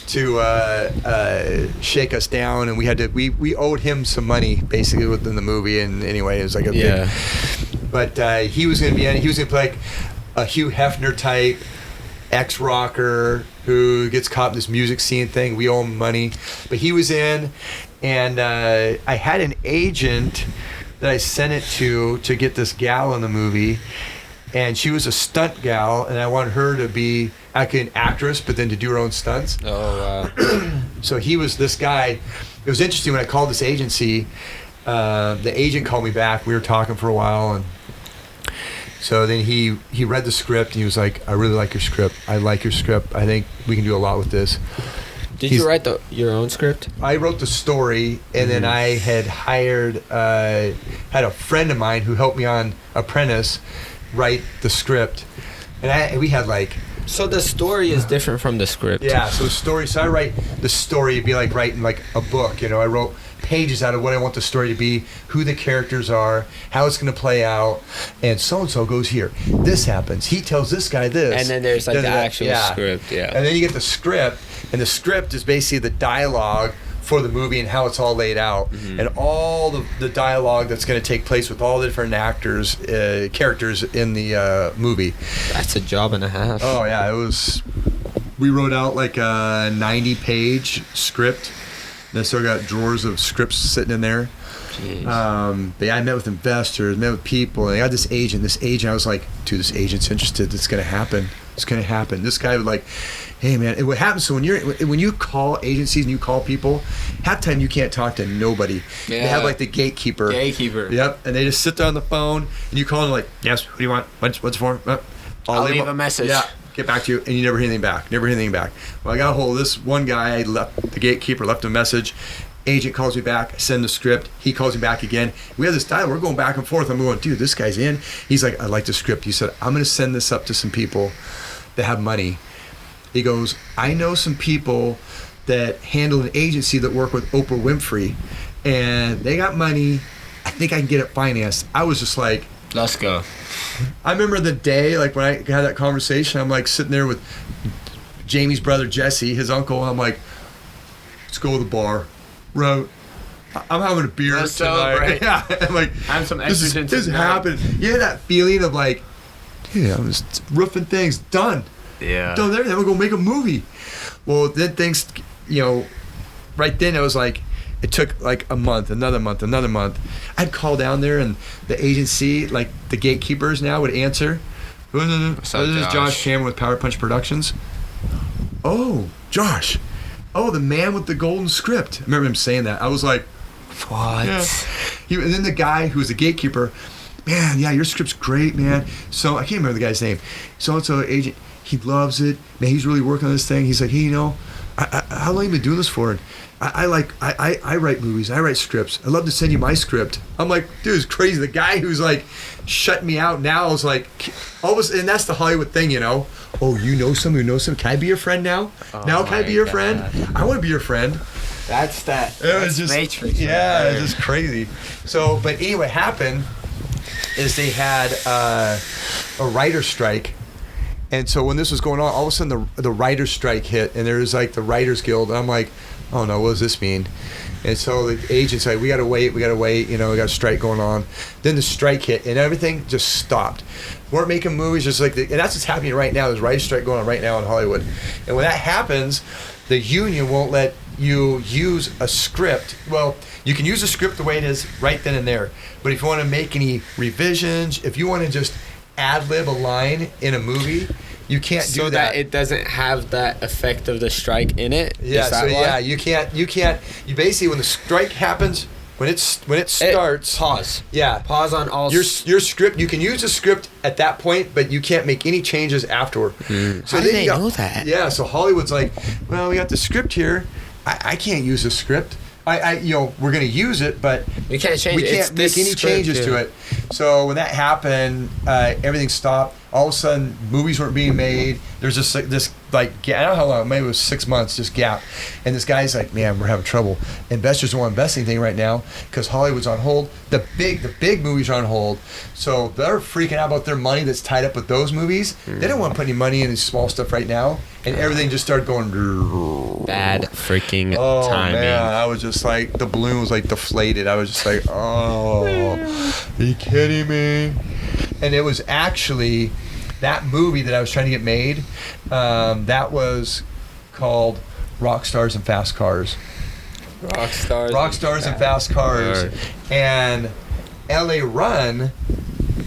to shake us down, and we owed him some money basically within the movie. And anyway, it was like a big. But he was going to be in. He was going to play like a Hugh Hefner type ex-rocker who gets caught in this music scene thing. We owe him money, but he was in, and I had an agent that I sent it to get this gal in the movie. And she was a stunt gal, and I wanted her to be an actress, but then to do her own stunts. Oh, wow. So he was this guy. It was interesting when I called this agency. The agent called me back. We were talking for a while, and so then he read the script, and he was like, "I really like your script. I like your script. I think we can do a lot with this." Did you write your own script? I wrote the story, and then I had hired had a friend of mine who helped me on Apprentice write the script, and we had like. So the story is different from the script. Yeah, so the story. So I write the story. It'd be like writing like a book. I wrote pages out of what I want the story to be, who the characters are, how it's going to play out, and so goes here. This happens. He tells this guy this. And then there's like the actual script. Yeah. And then you get the script, and the script is basically the dialogue for the movie and how it's all laid out, and all the dialogue that's going to take place with all the different actors, characters in the movie. That's a job and a half. Oh yeah, it was. We wrote out like a 90-page script. And I still got drawers of scripts sitting in there. But yeah, I met with investors, met with people, and I got this agent. I was like, dude, this agent's interested. It's going to happen. It's going to happen. This guy would like, hey man, and what happens, so when you call agencies and you call people, half the time you can't talk to nobody. Yeah. They have like the gatekeeper. Yep, and they just sit there on the phone, and you call them like, yes, what do you want? What's the form? I'll leave a message. Yeah, get back to you, and you never hear anything back. Well, I got a hold of this one guy. The gatekeeper left a message. Agent calls me back. I send the script. He calls me back again. We have this dialogue. We're going back and forth. I'm going, dude, this guy's in. He's like, I like the script. He said, I'm going to send this up to some people that have money. He goes, I know some people that handle an agency that work with Oprah Winfrey, and they got money. I think I can get it financed. I was just like, let's go. I remember the day, like when I had that conversation, I'm like sitting there with Jamie's brother Jesse, his uncle. I'm like, let's go to the bar. Right. I'm having a beer Let's tonight. celebrate. Yeah, I'm like, Have some this estrogen is tonight. happening. You had that feeling of like, yeah, I'm just roofing things done. Yeah. Done everything. We're gonna make a movie. Well, then things, right then it was like, it took like a month, another month. I'd call down there, and the agency, like the gatekeepers now, would answer. This is Josh Cameron with Power Punch Productions. Oh, Josh. Oh, the man with the golden script. I remember him saying that. I was like, What? yeah. And then the guy who was the gatekeeper, man, yeah, your script's great, man. So I can't remember the guy's name. So-and-so agent, he loves it. Man, he's really working on this thing. He's like, hey, how long have you been doing this for? And I write movies. I write scripts. I'd love to send you my script. I'm like, dude, it's crazy. The guy who's like shutting me out now is like, and that's the Hollywood thing, Oh, you know someone who knows someone. Can I be your friend now? Now can I be your friend? I want to be your friend. That's that. It was just Matrix. yeah, it's just crazy. So, but anyway, what happened is they had a writer's strike, And so when this was going on, all of a sudden the writer's strike hit, and there was like the Writers Guild. And I'm like, oh no, what does this mean? And so the agent's like, we got to wait, we got a strike going on. Then the strike hit, and everything just stopped. Weren't making movies, just like, and that's what's happening right now. There's writer's strike going on right now in Hollywood. And when that happens, the union won't let you use a script. Well, you can use a script the way it is right then and there. But if you want to make any revisions, if you want to just ad-lib a line in a movie, you can't do that. So that it doesn't have that effect of the strike in it? Yeah, so yeah, you can't, you basically, when the strike happens, when it starts. Pause. Yeah. Pause on all. Your script, you can use the script at that point, but you can't make any changes afterward. So how do they know that? Yeah, so Hollywood's like, well, we got the script here. I can't use the script. We're going to use it, but we can't change it. We can't make any changes to it. So when that happened, everything stopped. All of a sudden, movies weren't being made. There's just like this, like, I don't know how long, maybe it was 6 months, just gap. And this guy's like, man, we're having trouble. Investors don't want to invest anything right now because Hollywood's on hold. The big movies are on hold. So they're freaking out about their money that's tied up with those movies. They don't want to put any money in small stuff right now. And everything just started going. Bad freaking oh, timing. Man, I was just like, the balloon was like deflated. I was just like, oh, are you kidding me? And it was actually that movie that I was trying to get made. That was called Rock Stars and Fast Cars. Rock Stars and Fast Cars. And LA Run.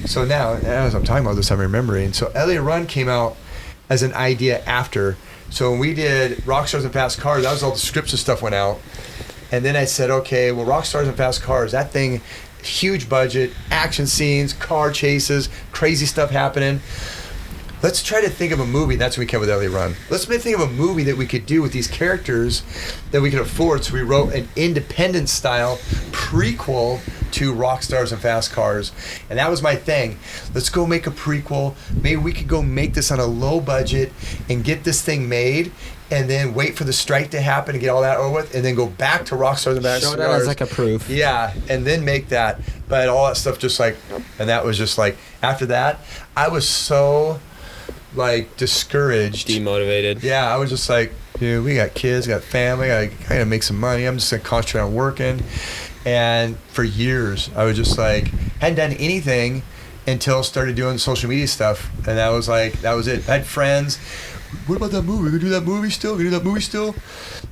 So now, as I'm talking about this, I'm remembering. So LA Run came out as an idea after. So when we did Rock Stars and Fast Cars, that was all the scripts and stuff went out. And then I said, okay, well, Rock Stars and Fast Cars, that thing, huge budget, action scenes, car chases, crazy stuff happening. Let's try to think of a movie. That's what we came with LA Run. Let's think of a movie that we could do with these characters that we could afford. So we wrote an independent style prequel to Rock Stars and Fast Cars. And that was my thing. Let's go make a prequel. Maybe we could go make this on a low budget and get this thing made, and then wait for the strike to happen and get all that over with, and then go back to Rock Stars and Fast Cars. Show that as like a proof. Yeah, and then make that. But all that stuff just like, and that was just like, after that, I was so like discouraged. Demotivated. Yeah, I was just like, dude, we got kids, got family, I gotta make some money. I'm just gonna concentrate on working. And for years, I was just like, hadn't done anything until I started doing social media stuff. And that was like, that was it. I had friends. What about that movie? We gonna do that movie still? We do that movie still?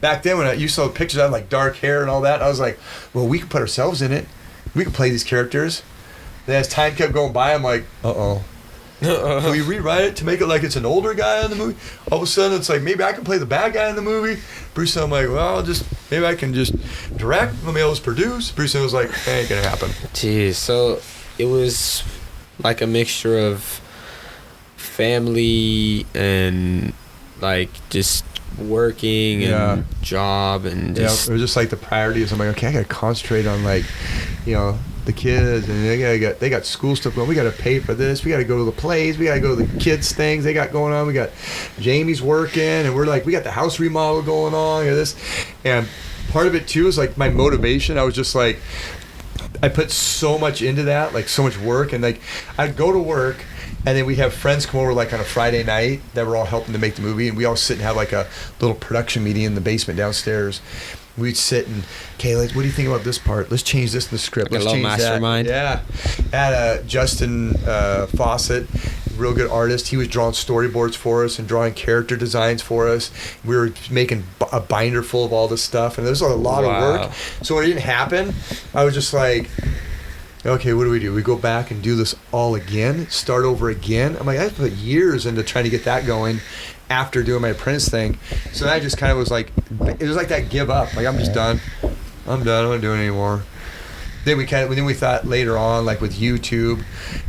Back then, when you saw pictures, I had like dark hair and all that. I was like, well, we could put ourselves in it. We could play these characters. Then as time kept going by, I'm like, uh-oh. Can we rewrite it to make it like it's an older guy in the movie? All of a sudden, it's like, maybe I can play the bad guy in the movie. Pretty soon, I'm like, well, maybe I can just direct. Let me else produce. Pretty soon, it was like, ain't gonna happen. Jeez, so it was like a mixture of family and like just working and job and just it was just like the priorities. I'm like, okay, I gotta concentrate on like, the kids, and they got school stuff going. We got to pay for this. We got to go to the plays. We got to go to the kids things they got going on. We got Jamie's working, and we're like, we got the house remodel going on. And part of it too is like my motivation. I was just like, I put so much into that, like so much work, and like I'd go to work, and then we'd have friends come over like on a Friday night that were all helping to make the movie, and we all sit and have like a little production meeting in the basement downstairs. We'd sit and, okay, what do you think about this part? Let's change this in the script. Like Let's a little change mastermind. That. Yeah. Had Justin Fawcett, real good artist. He was drawing storyboards for us and drawing character designs for us. We were making a binder full of all this stuff, and there's a lot of work. So when it didn't happen, I was just like, okay, what do? We go back and do this all again? Start over again? I'm like, I put years into trying to get that going after doing my apprentice thing. So I just kind of was like, it was like that give up. Like, I'm just done. I'm done. I don't want to do it anymore. Then we thought later on, like with YouTube,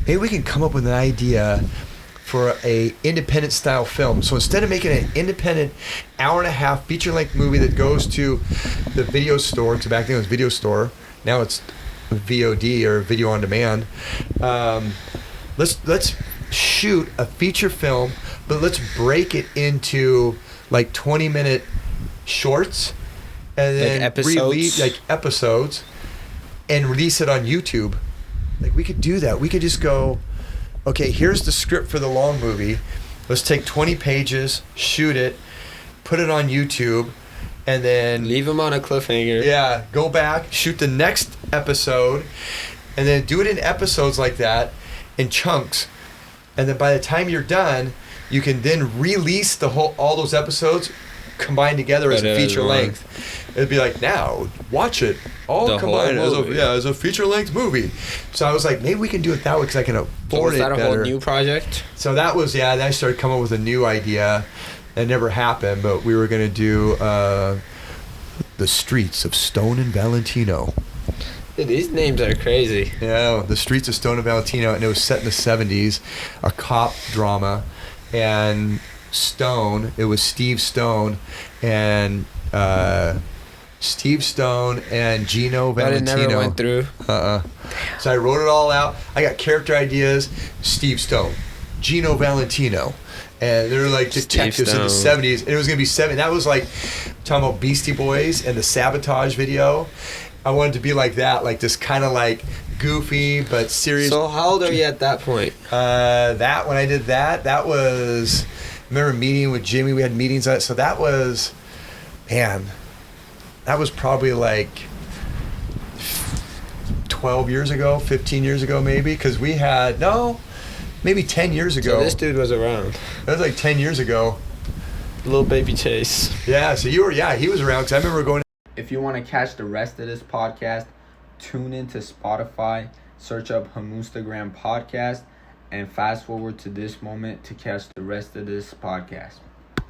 maybe we can come up with an idea for a independent style film. So instead of making an independent hour-and-a-half feature-length movie that goes to the video store, so back then it was video store, now it's VOD or video on demand. Let's shoot a feature film, but let's break it into like 20-minute shorts, and then release like episodes, and release it on YouTube. Like, we could do that. We could just go, okay, here's the script for the long movie. let's take 20 pages, shoot it, put it on YouTube, and then Leave him on a cliffhanger. yeah, go back, shoot the next episode, and then do it in episodes like that, in chunks, and then by the time you're done, you can then release all those episodes combined together as Put a it as feature one. length. It'd be like, now watch it all The whole combined movie. as a feature length movie. So I was like, maybe we can do it that way because I can So afford was it that a better. whole new project? So that was, yeah, then I started coming up with a new idea. It never happened, but we were going to do The Streets of Stone and Valentino. Dude, these names are crazy. Yeah, The Streets of Stone and Valentino, and it was set in the 70s, a cop drama. And Stone, it was Steve Stone and Gino But it Valentino. never went through. So I wrote it all out. I got character ideas. Steve Stone, Gino Valentino, and they're like detectives in the Stone. 70s. And it was gonna be seven. That was like talking about Beastie Boys and the Sabotage video. I wanted to be like that, like this kind of like goofy but serious. So how old are you at that point? That when I did that was. I remember meeting with Jimmy. We had meetings on it. So that was, man, that was probably like 12 years ago, 15 years ago maybe, because we had, no, maybe 10 years ago. So this dude was around. That was like 10 years ago. Little baby Chase. Yeah, so you were, yeah, he was around, because I remember going. If you want to catch the rest of this podcast, tune into Spotify, search up Hamustagram Podcast, and fast forward to this moment to catch the rest of this podcast.